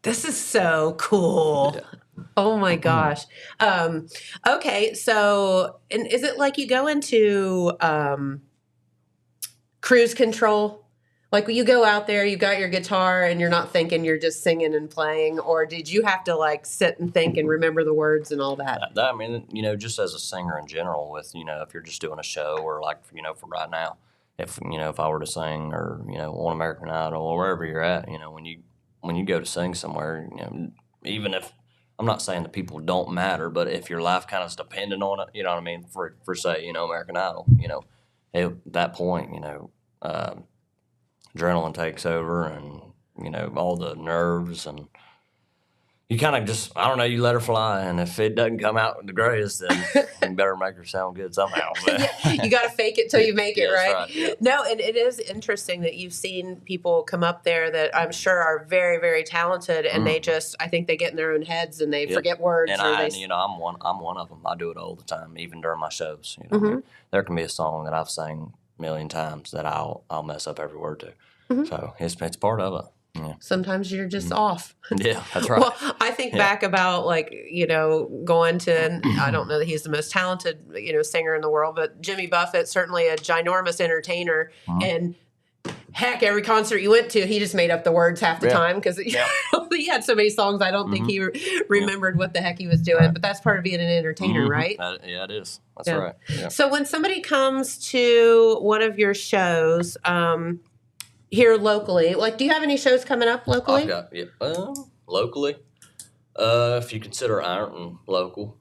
This is so cool. Yeah. Oh my gosh. Okay, so and is it like you go into cruise control? Like when you go out there, you got your guitar and you're not thinking, you're just singing and playing, or did you have to like sit and think and remember the words and all that? I mean, just as a singer in general, with if you're just doing a show, or like for right now, if I were to sing, or on American Idol or wherever you're at, when you go to sing somewhere, even if I'm not saying that people don't matter, but if your life kind of is dependent on it, you know what I mean, for say American Idol, at that point, adrenaline takes over, and all the nerves, and you kind of just, I don't know, you let her fly, and if it doesn't come out the greatest, then you better make her sound good somehow. But You got to fake it till you make it, Yeah, that's right? right, yeah. No, and it is interesting that you've seen people come up there that I'm sure are very, very talented, and they just, I think they get in their own heads and they Yep. forget words. And or you know, I'm one of them. I do it all the time, even during my shows. You know, there can be a song that I've sang a million times that I'll mess up every word to. So it's part of it. Yeah. Sometimes you're just off. Yeah, that's right. Well, I think back about going to, and I don't know that he's the most talented, singer in the world, but Jimmy Buffett, certainly a ginormous entertainer. And heck, every concert you went to, he just made up the words half the time because he had so many songs. I don't think he remembered what the heck he was doing, but that's part of being an entertainer, right? Yeah, it is. That's right. Yeah. So when somebody comes to one of your shows, here locally, do you have any shows coming up locally? I've got, locally, if you consider Ironton local,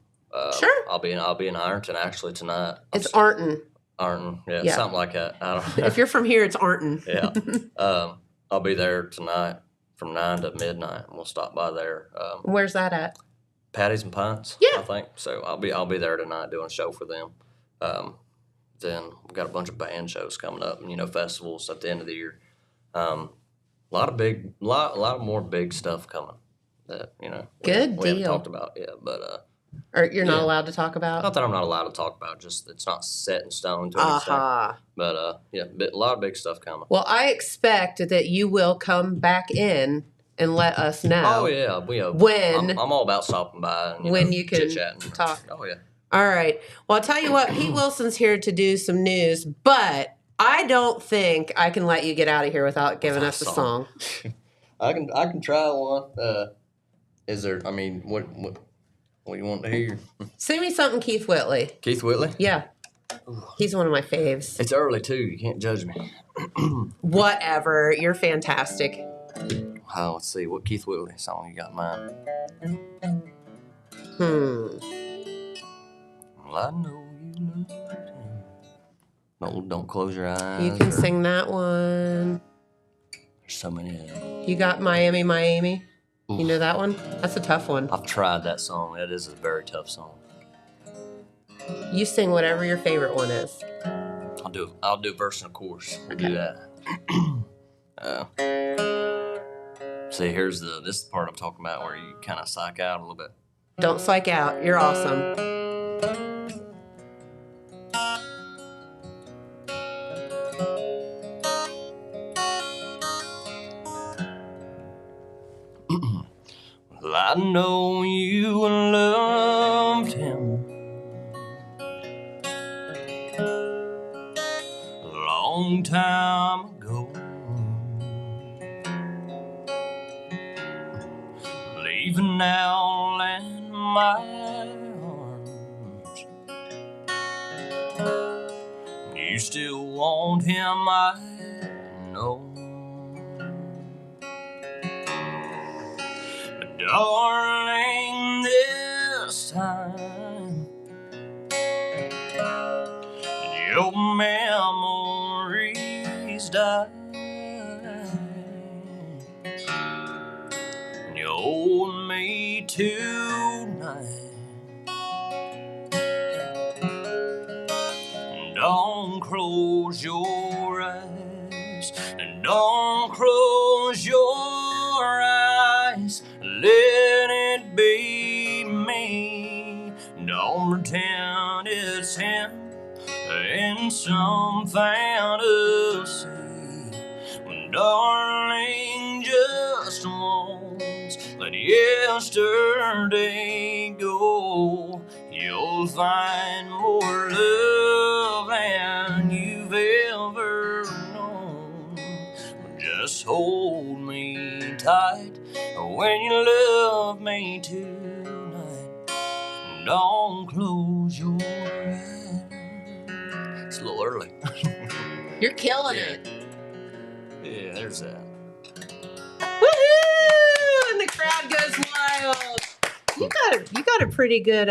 Sure. I'll be in Ironton actually tonight. It's Arnton. Ironton, Yeah. something like that. I don't know. If you're from here, it's Arnton. Yeah. I'll be there tonight from 9 to midnight, and we'll stop by there. Where's that at? Patties and Pints, Yeah. I think. So I'll be there tonight doing a show for them. Then we've got a bunch of band shows coming up, and festivals at the end of the year. A lot more big stuff coming that Good we haven't deal. talked about yet. But Or you're not allowed to talk about? not that I'm not allowed to talk about, just it's not set in stone to an extent. But a lot of big stuff coming. Well, I expect that you will come back in and let us know. Oh yeah, When- I'm all about stopping by and when you can chit-chatting. talk. Oh yeah. All right. Well, I'll tell you what, Pete Wilson's here to do some news, but I don't think I can let you get out of here without giving us a song. I can try one. Is there? I mean, what do you want to hear? Sing me something Keith Whitley. Keith Whitley. Yeah. He's one of my faves. It's early too. You can't judge me. Whatever. You're fantastic. Oh, let's see. What Keith Whitley song you got in mind? Well, I know you loved him. Don't close your eyes. You can sing that one. There's so many of them. You got Miami, Miami. You know that one? That's a tough one. I've tried that song. That is a very tough song. You sing whatever your favorite one is. I'll do verse and chorus. We'll do that. See, this is the part I'm talking about where you kind of psych out a little bit. Don't psych out. You're awesome. Well, I know you loved him a long time ago. Leaving now in my arms. You still want him, I know. But darling, this time your memories die. And you hold me tonight. Don't close your eyes, and don't close your eyes. Let it be me. Don't pretend it's him in some fantasy. Darling, just once let yesterday go. You'll find more love than you've ever known. Just hold me tight when you love me tonight. Don't close your eyes. It's a little early. You're killing it. Yeah, there's that. Woohoo! And the crowd goes wild. You got a pretty good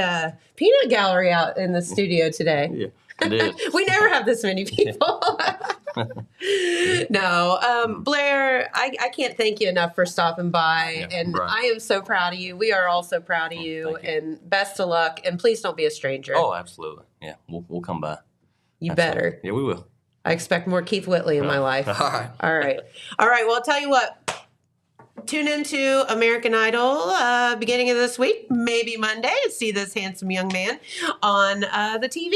peanut gallery out in the studio today. Yeah, it is. We never have this many people. No, Blair, I can't thank you enough for stopping by, Yeah, and right. I am so proud of you. We are all so proud of you, Thank you. and best of luck. And please don't be a stranger. Oh, absolutely. Yeah, we'll come by. You Absolutely. better. Yeah, we will. I expect more Keith Whitley in my life. All right. All right. All right. Well, I'll tell you what. Tune into American Idol beginning of this week, maybe Monday, and see this handsome young man on the TV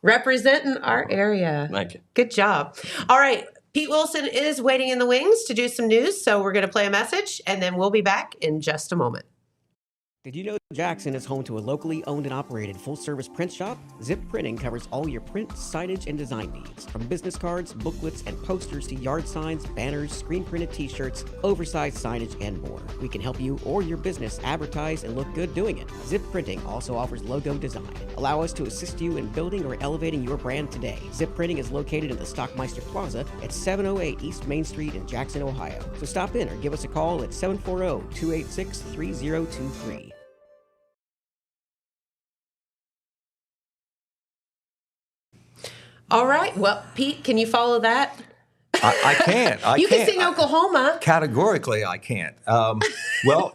representing our area. Thank you. Good job. All right. Pete Wilson is waiting in the wings to do some news, so we're going to play a message, and then we'll be back in just a moment. Did you know Jackson is home to a locally owned and operated full-service print shop? Zip Printing covers all your print, signage, and design needs. From business cards, booklets, and posters to yard signs, banners, screen-printed t-shirts, oversized signage, and more. We can help you or your business advertise and look good doing it. Zip Printing also offers logo design. Allow us to assist you in building or elevating your brand today. Zip Printing is located in the Stockmeister Plaza at 708 East Main Street in Jackson, Ohio. So stop in or give us a call at 740-286-3023. All right. Well, Pete, can you follow that? I can't. You can sing Oklahoma. Categorically, I can't. Well,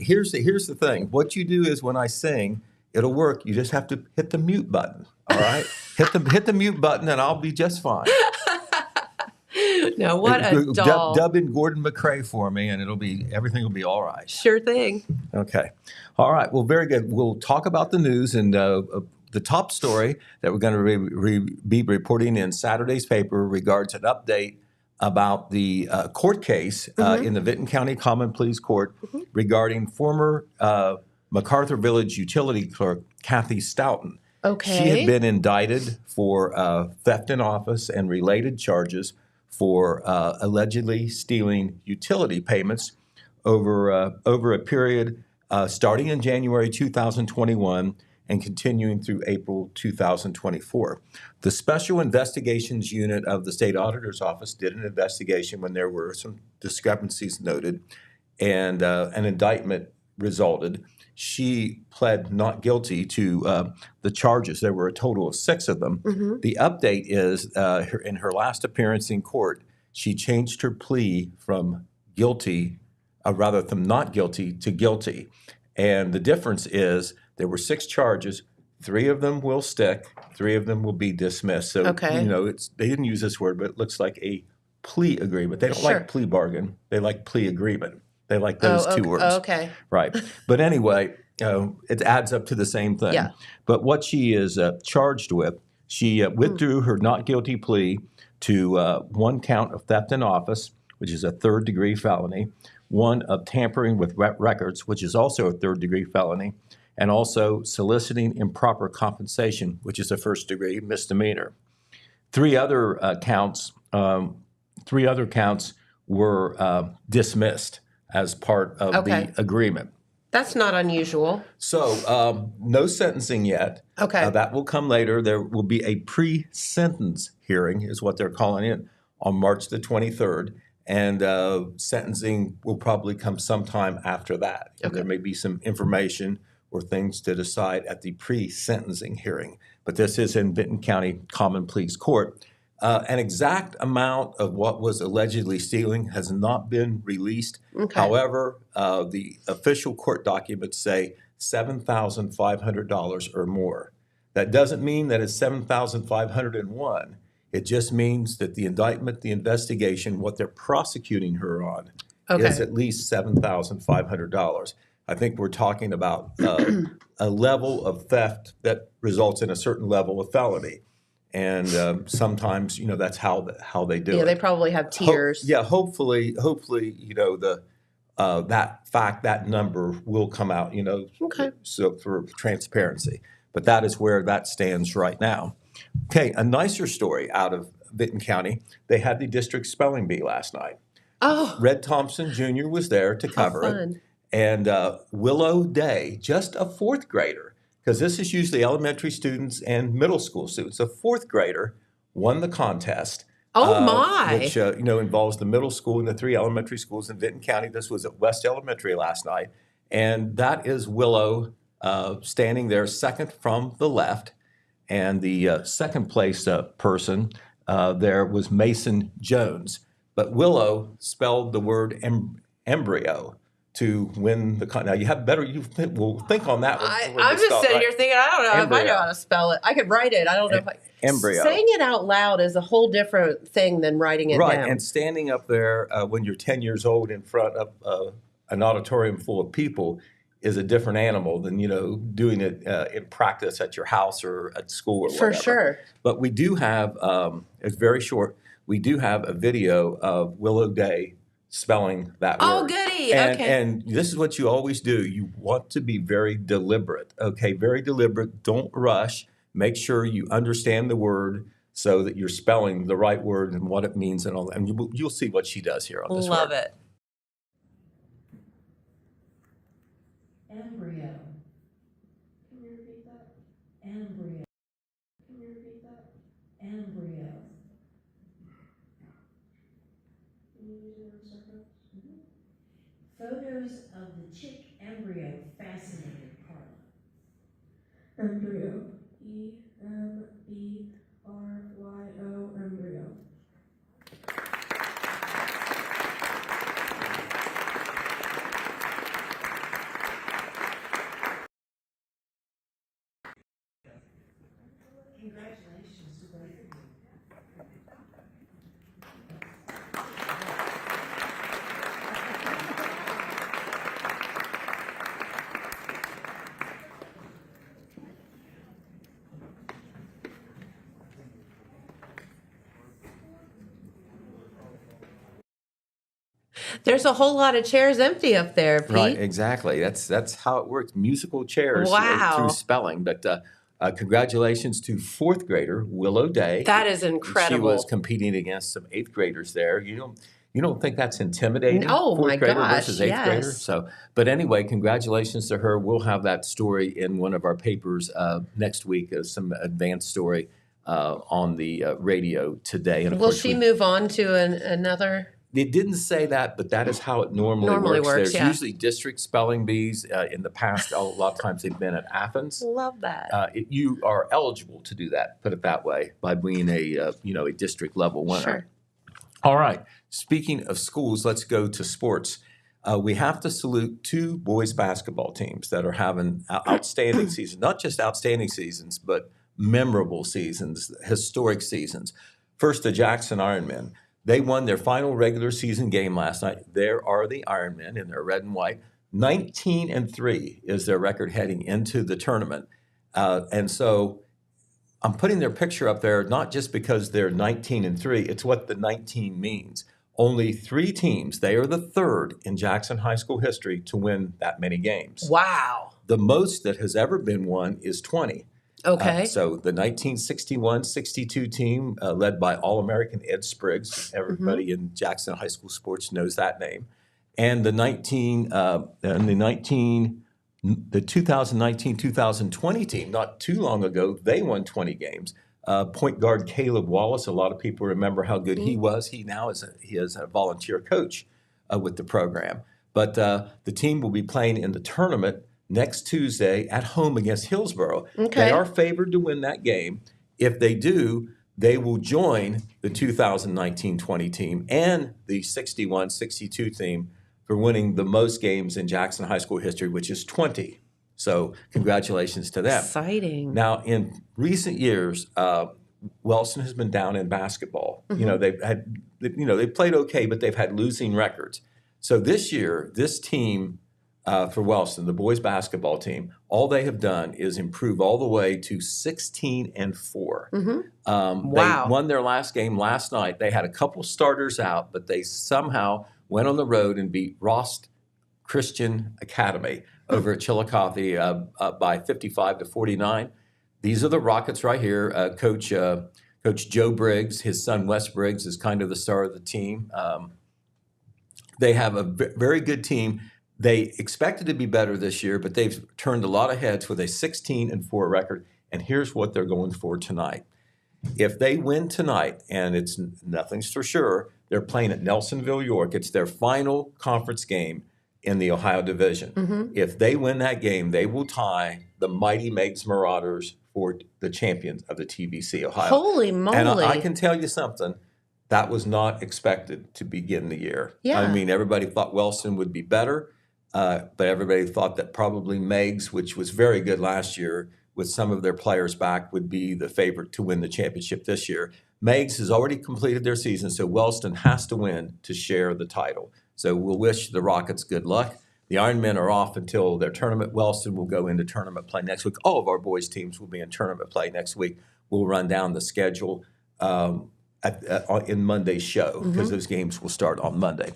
here's the thing. What you do is when I sing, it'll work. You just have to hit the mute button. All right, hit the mute button, and I'll be just fine. No, what a doll. Dub in Gordon McRae for me, and everything will be all right. Sure thing. Okay. All right. Well, very good. We'll talk about the news and the top story that we're going to be reporting in Saturday's paper regards an update about the court case in the Vinton County Common Pleas Court regarding former MacArthur Village utility clerk Kathy Stoughton. Okay. She had been indicted for theft in office and related charges for allegedly stealing utility payments over a period starting in January 2021 and continuing through April 2024. The Special Investigations Unit of the State Auditor's Office did an investigation when there were some discrepancies noted, and an indictment resulted. She pled not guilty to the charges. There were a total of 6 of them. The update is in her last appearance in court, she changed her plea from not guilty to guilty. And the difference is there were 6 charges. 3 of them will stick. 3 of them will be dismissed. So, Okay. They didn't use this word, but it looks like a plea agreement. They don't Sure. like plea bargain. They like plea agreement. They like those 2 words. Okay. Right. But anyway, it adds up to the same thing. Yeah. But what she is charged with, she withdrew her not guilty plea to 1 count of theft in office, which is a 3rd-degree felony, 1 of tampering with records, which is also a 3rd-degree felony, and also soliciting improper compensation, which is a 1st-degree misdemeanor. 3 other counts were dismissed as part of Okay. the agreement. That's not unusual. So no sentencing yet. Okay. That will come later. There will be a pre-sentence hearing, is what they're calling it, on March the 23rd. And sentencing will probably come sometime after that. Okay. There may be some information or things to decide at the pre-sentencing hearing. But this is in Vinton County Common Pleas Court. An exact amount of what was allegedly stealing has not been released. Okay. However, the official court documents say $7,500 or more. That doesn't mean that it's $7,501. It just means that the indictment, the investigation, what they're prosecuting her on is at least $7,500. I think we're talking about a level of theft that results in a certain level of felony. And sometimes, that's how they do it. Yeah, they probably have tiers. Hopefully, that number will come out, Okay. so for transparency. But that is where that stands right now. Okay, a nicer story out of Vinton County. They had the district spelling bee last night. Oh, Red Thompson Jr. was there to cover it. fun. And Willow Day, just a 4th grader, because this is usually elementary students and middle school students. A 4th grader won the contest. Oh, my. Which, involves the middle school and the 3 elementary schools in Vinton County. This was at West Elementary last night. And that is Willow standing there second from the left. And the second place person there was Mason Jones. But Willow spelled the word embryo to win the now you have better we'll think on that one. I'm just sitting here thinking, I don't know if I know how to spell it. I could write it. I don't know if I embryo. Saying it out loud is a whole different thing than writing it Right, down. and standing up there when you're 10 years old in front of an auditorium full of people is a different animal than doing it in practice at your house or at school or whatever. For sure. But we do have it's very short. We do have a video of Willow Day spelling that word. Oh, goody. And, Okay. and this is what you always do. You want to be very deliberate. Okay, very deliberate. Don't rush. Make sure you understand the word so that you're spelling the right word and what it means and all that. And you'll see what she does here on this Love word. it. Embryo. Can you repeat that? Embryo. Can you repeat that? Embryo. Can you use it in a second? Photos of the chick embryo fascinated Carla. Embryo. E-M-B-R-Y-O, embryo. Congratulations to both of you. There's a whole lot of chairs empty up there, Pete. Right, exactly. That's how it works. Musical chairs Wow. through spelling. But congratulations to fourth grader Willow Day. That is incredible. She was competing against some eighth graders there. You don't think that's intimidating? Oh, fourth my grader gosh, versus eighth yes. grader. So, but anyway, congratulations to her. We'll have that story in one of our papers next week. Some advanced story on the radio today. And of Will course she move on to another? It didn't say that, but that is how it normally works. There's yeah. usually district spelling bees. In the past, a lot of times they've been at Athens. Love that. You are eligible to do that, put it that way, by being a district level winner. Sure. All right. Speaking of schools, let's go to sports. We have to salute two boys basketball teams that are having outstanding seasons, not just outstanding seasons, but memorable seasons, historic seasons. First, the Jackson Ironmen. They won their final regular season game last night. There are the Ironmen in their red and white. 19-3 is their record heading into the tournament. And so I'm putting their picture up there not just because they're 19-3, it's what the 19 means. Only 3 teams, they are the third in Jackson High School history to win that many games. Wow. The most that has ever been won is 20. Okay. So the 1961-62 team, led by All-American Ed Spriggs, everybody in Jackson High School sports knows that name, and the 2019-2020 team, not too long ago, they won 20 games. Point guard Caleb Wallace, a lot of people remember how good he was. He now is a volunteer coach with the program. But the team will be playing in the tournament next Tuesday at home against Hillsborough. Okay. They are favored to win that game. If they do, they will join the 2019-20 team and the 61-62 team for winning the most games in Jackson High School history, which is 20. So congratulations to them. Exciting. Now, in recent years, Wellston has been down in basketball. They've played okay, but they've had losing records. So this year, this team for Wellston, the boys basketball team, all they have done is improve all the way to 16-4. Wow. They won their last game last night. They had a couple starters out, but they somehow went on the road and beat Rost Christian Academy over at Chillicothe by 55-49. These are the Rockets right here. Coach Joe Briggs, his son Wes Briggs is kind of the star of the team. They have a very good team. They expected to be better this year, but they've turned a lot of heads with a 16-4 record. And here's what they're going for tonight. If they win tonight, and it's nothing's for sure, they're playing at Nelsonville, York. It's their final conference game in the Ohio Division. If they win that game, they will tie the mighty Meigs Marauders for the champions of the TBC Ohio. Holy And moly. I can tell you something, that was not expected to begin the year. Yeah. I mean, everybody thought Wellston would be better, but everybody thought that probably Meigs, which was very good last year, with some of their players back, would be the favorite to win the championship this year. Meigs has already completed their season, so Wellston has to win to share the title. So we'll wish the Rockets good luck. The Ironmen are off until their tournament. Wellston will go into tournament play next week. All of our boys' teams will be in tournament play next week. We'll run down the schedule in Monday's show because those games will start on Monday.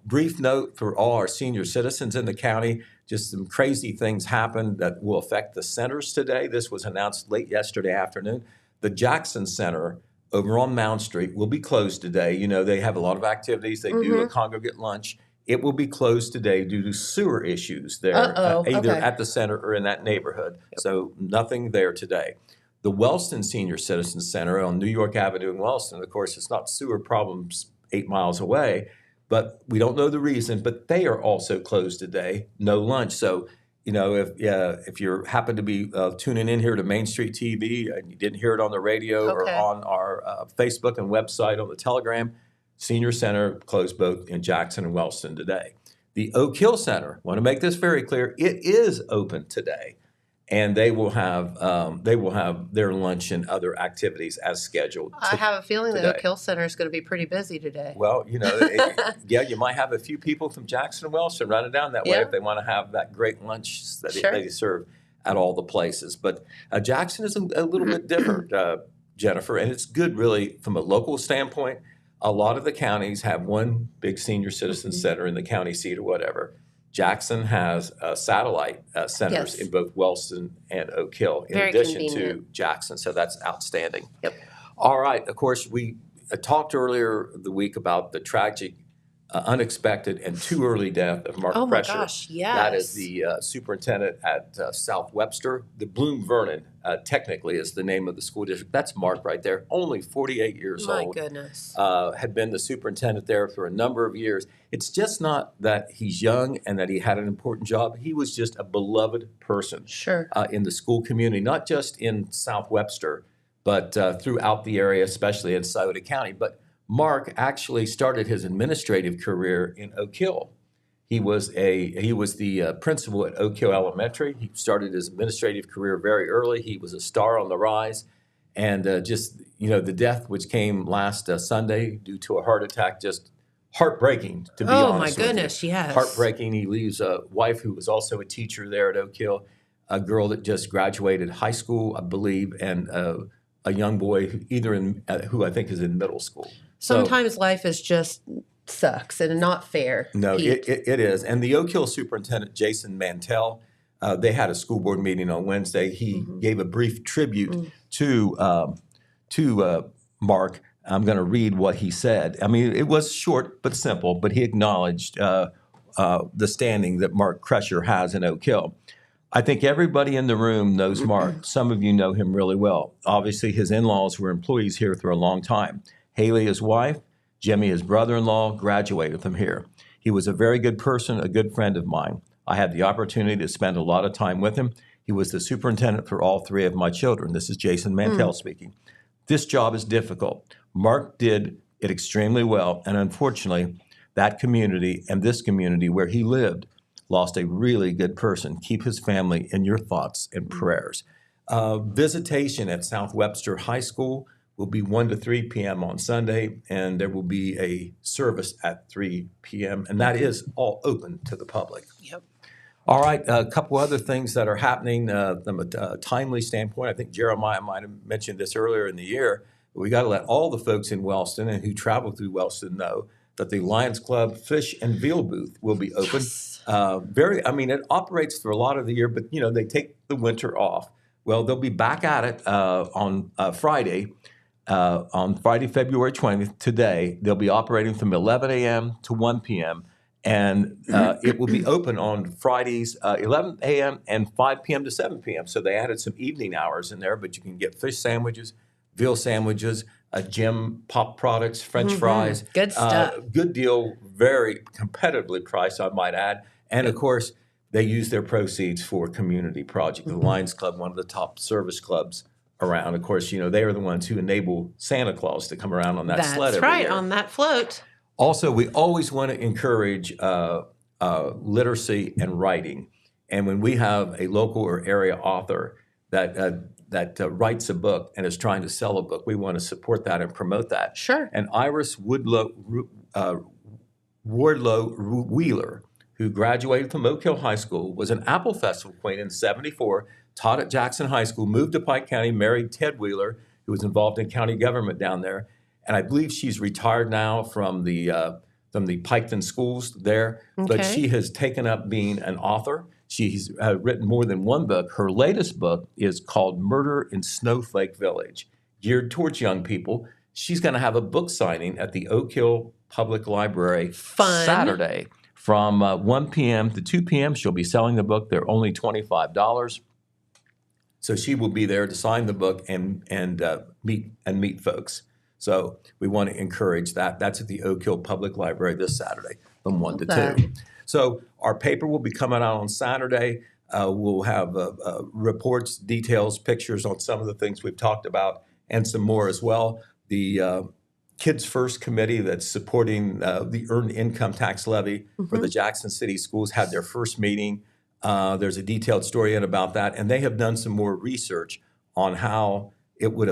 Brief note for all our senior citizens in the county, just some crazy things happened that will affect the centers today. This was announced late yesterday afternoon. The Jackson Center over on Mound Street will be closed today. You know, they have a lot of activities. They do a congregate lunch. It will be closed today due to sewer issues there, either at the center or in that neighborhood. So nothing there today. The Wellston Senior Citizens Center on New York Avenue in Wellston, of course, it's not sewer problems 8 miles away, but we don't know the reason, but they are also closed today, no lunch. So, you know, if you happen to be tuning in here to Main Street TV and you didn't hear it on the radio or on our Facebook and website on the Telegram, Senior Center closed both in Jackson and Wellston today. The Oak Hill Center, want to make this very clear, it is open today, and they will have their lunch and other activities as scheduled. I have a feeling today. the Oak Hill Center is going to be pretty busy today. Well, you know, you might have a few people from Jackson and Wellston running down that way if they want to have that great lunch that they serve at all the places. But Jackson is a little bit different, Jennifer, and it's good really from a local standpoint. A lot of the counties have one big senior citizen center in the county seat or whatever. Jackson has satellite centers in both Wellston and Oak Hill in addition to Jackson. So that's outstanding. Yep. All right. Of course, we talked earlier the week about the tragic, unexpected, and too early death of Mark Oh my Prescher. gosh, yes. That is the superintendent at South Webster. The Bloom Vernon, technically, is the name of the school district. That's Mark right there, only 48 years My old. goodness. Had been the superintendent there for a number of years. It's just not that he's young and that he had an important job. He was just a beloved person in the school community, not just in South Webster, but throughout the area, especially in Scioto County. But Mark actually started his administrative career in Oak Hill. He was the principal at Oak Hill Elementary. He started his administrative career very early. He was a star on the rise. And the death which came last Sunday due to a heart attack, just heartbreaking, to be honest. Oh, my with you. goodness, yes. Heartbreaking. He leaves a wife who was also a teacher there at Oak Hill, a girl that just graduated high school, I believe, and a young boy who I think is in middle school. Sometimes life is just sucks and not fair. No, it is. And the Oak Hill superintendent, Jason Mantell, they had a school board meeting on Wednesday. He gave a brief tribute to Mark. I'm going to read what he said. I mean, it was short but simple, but he acknowledged the standing that Mark Prescher has in Oak Hill. I think everybody in the room knows Mark. Some of you know him really well. Obviously, his in-laws were employees here for a long time. Haley, his wife, Jimmy, his brother-in-law, graduated from here. He was a very good person, a good friend of mine. I had the opportunity to spend a lot of time with him. He was the superintendent for all three of my children. This is Jason Mantell speaking. This job is difficult. Mark did it extremely well, and unfortunately, that community and this community where he lived lost a really good person. Keep his family in your thoughts and prayers. Visitation at South Webster High School will be 1 to 3 p.m. on Sunday, and there will be a service at 3 p.m., and that is all open to the public. Yep. All right, a couple other things that are happening from a timely standpoint. I think Jeremiah might have mentioned this earlier in the year. But we got to let all the folks in Wellston and who travel through Wellston know that the Lions Club Fish and Veal booth will be open. It operates for a lot of the year, but they take the winter off. Well, they'll be back at it on Friday, February 20th, today. They'll be operating from 11 a.m. to 1 p.m., and it will be open on Fridays, 11 a.m. and 5 p.m. to 7 p.m. So they added some evening hours in there, but you can get fish sandwiches, veal sandwiches, Jim Pop products, French fries. Good stuff. Good deal, very competitively priced, I might add. And of course, they use their proceeds for community projects. The Lions Club, one of the top service clubs around. Of course, they are the ones who enable Santa Claus to come around on that sled That's every right, year. on that float. Also, we always want to encourage literacy and writing. And when we have a local or area author that writes a book and is trying to sell a book, we want to support that and promote that. Sure. And Iris Wardlow Wheeler, who graduated from Oak Hill High School, was an Apple Festival queen in '74, taught at Jackson High School, moved to Pike County, married Ted Wheeler, who was involved in county government down there. And I believe she's retired now from the Piketon schools there. But Okay. she has taken up being an author. She's written more than one book. Her latest book is called Murder in Snowflake Village, geared towards young people. She's going to have a book signing at the Oak Hill Public Library Fun. Saturday from 1 p.m. to 2 p.m. She'll be selling the book. They're only $25. So she will be there to sign the book and meet folks. So we want to encourage that. That's at the Oak Hill Public Library this Saturday from 1 to 2. that. So our paper will be coming out on Saturday. We'll have reports, details, pictures on some of the things we've talked about and some more as well. The Kids First Committee that's supporting the Earned Income Tax Levy for the Jackson City Schools had their first meeting. There's a detailed story in about that, and they have done some more research on how it would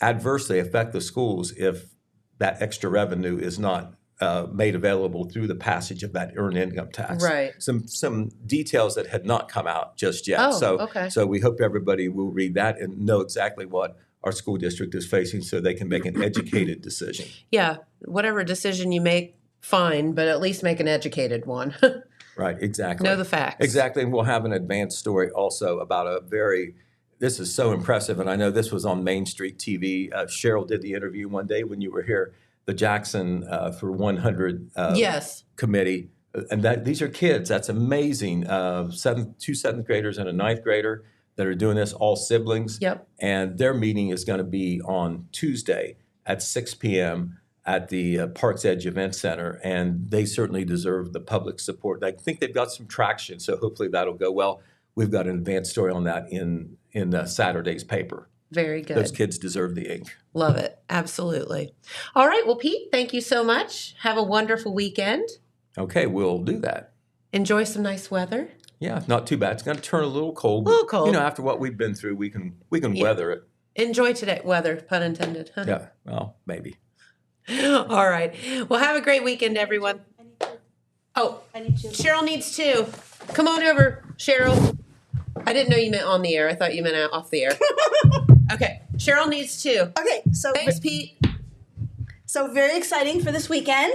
adversely affect the schools if that extra revenue is not made available through the passage of that earned income tax. Right. Some details that had not come out just yet. Oh, okay. So we hope everybody will read that and know exactly what our school district is facing so they can make an educated decision. Yeah, whatever decision you make, fine, but at least make an educated one. Right, exactly. Know the facts. Exactly, and we'll have an advanced story also about this is so impressive, and I know this was on Main Street TV. Cheryl did the interview one day when you were here, the Jackson for 100 Yes. committee. And these are kids. That's amazing. Two seventh graders and a ninth grader that are doing this, all siblings. Yep. And their meeting is going to be on Tuesday at 6 p.m. at the Parks Edge Event Center. And they certainly deserve the public support. I think they've got some traction, so hopefully that'll go well. We've got an advanced story on that in Saturday's paper. Very good. Those kids deserve the ink. Love it. Absolutely. All right. Well, Pete, thank you so much. Have a wonderful weekend. Okay, we'll do that. Enjoy some nice weather. Yeah, not too bad. It's going to turn a little cold. A little cold. After what we've been through, we can weather it. Enjoy today. Weather, pun intended. Huh? Yeah, well, maybe. All right. Well, have a great weekend, everyone. Oh, I need to. Cheryl needs two. Come on over, Cheryl. I didn't know you meant on the air. I thought you meant off the air. Okay. Cheryl needs two. Okay, Thanks, Pete. so very exciting for this weekend.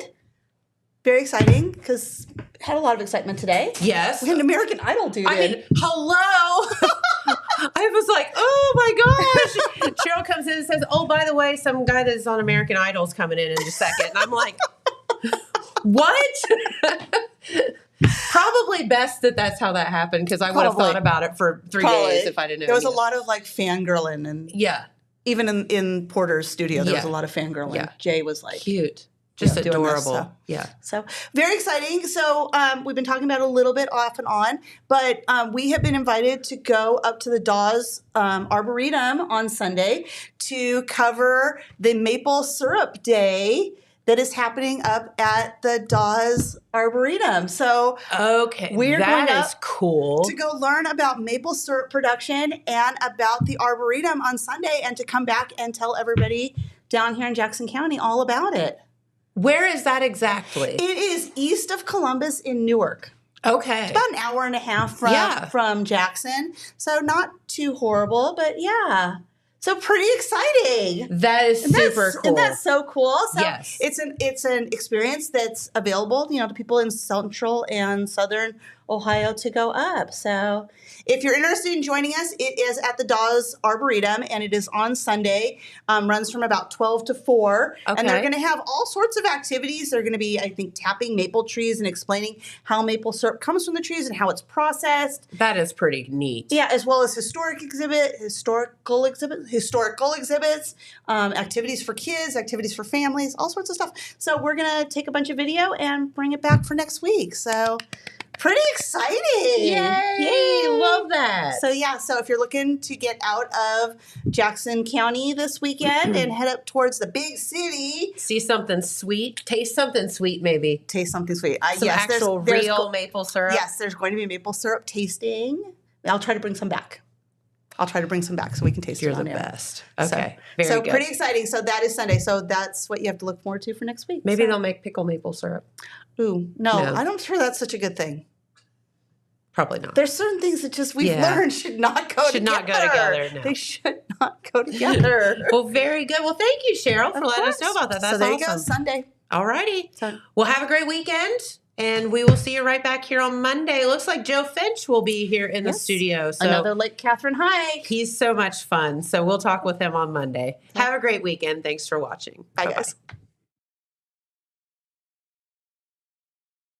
Very exciting because had a lot of excitement today. Yes. We had an American Idol dude. I mean, hello. I was like, oh my gosh. Cheryl comes in and says, oh, by the way, some guy that's on American Idol is coming in a second. And I'm like, what? Probably best that's how that happened because I would have thought about it for 3 days if I didn't know. There was a lot of like fangirling and Yeah. even in Porter's studio there was Yeah. a lot of fangirling. Yeah. Jay was like Cute. Just doing this, adorable. so. Yeah. So very exciting. So we've been talking about it a little bit off and on, but we have been invited to go up to the Dawes Arboretum on Sunday to cover the Maple Syrup Day that is happening up at the Dawes Arboretum. So Okay. We're that going is cool. to go learn about maple syrup production and about the Arboretum on Sunday and to come back and tell everybody down here in Jackson County all about it. Where is that exactly? It is east of Columbus in Newark. Okay. About an hour and a half from Jackson. So not too horrible, but yeah. So pretty exciting. That is super cool. And that's so cool. So Yes. it's an experience that's available, to people in central and southern Ohio to go up. So if you're interested in joining us, it is at the Dawes Arboretum and it is on Sunday, runs from about 12 to 4. Okay. And they're going to have all sorts of activities. They're going to be, I think, tapping maple trees and explaining how maple syrup comes from the trees and how it's processed. That is pretty neat. Yeah, as well as historical exhibits, activities for kids, activities for families, all sorts of stuff. So we're going to take a bunch of video and bring it back for next week. So Pretty exciting. Yay! Love that. So if you're looking to get out of Jackson County this weekend and head up towards the big city, See something sweet, taste something sweet, maybe. taste something sweet. Some actual real maple syrup. Yes, there's going to be maple syrup tasting. I'll try to bring some back. So we can taste You're it on the air. best. Okay. So, Very so good. pretty exciting. So that is Sunday. So that's what you have to look forward to for next week. Maybe So- they'll make pickle maple syrup. Ooh, no, No. I'm sure that's such a good thing. Probably not. There's certain things that just we've Yeah. learned should not go Should together. not go together, no. They should not go together. Well, very good. Well, thank you, Cheryl, for Of letting us know course. about that. That's so there awesome. you go, Sunday. All righty. So- Well, have a great weekend, and we will see you right back here on Monday. It looks like Joe Finch will be here in the Yes. studio. So Another Lake Catherine hike. he's so much fun. So we'll talk with him on Monday. Have a great weekend. Thanks for watching. Bye, Bye-bye. guys.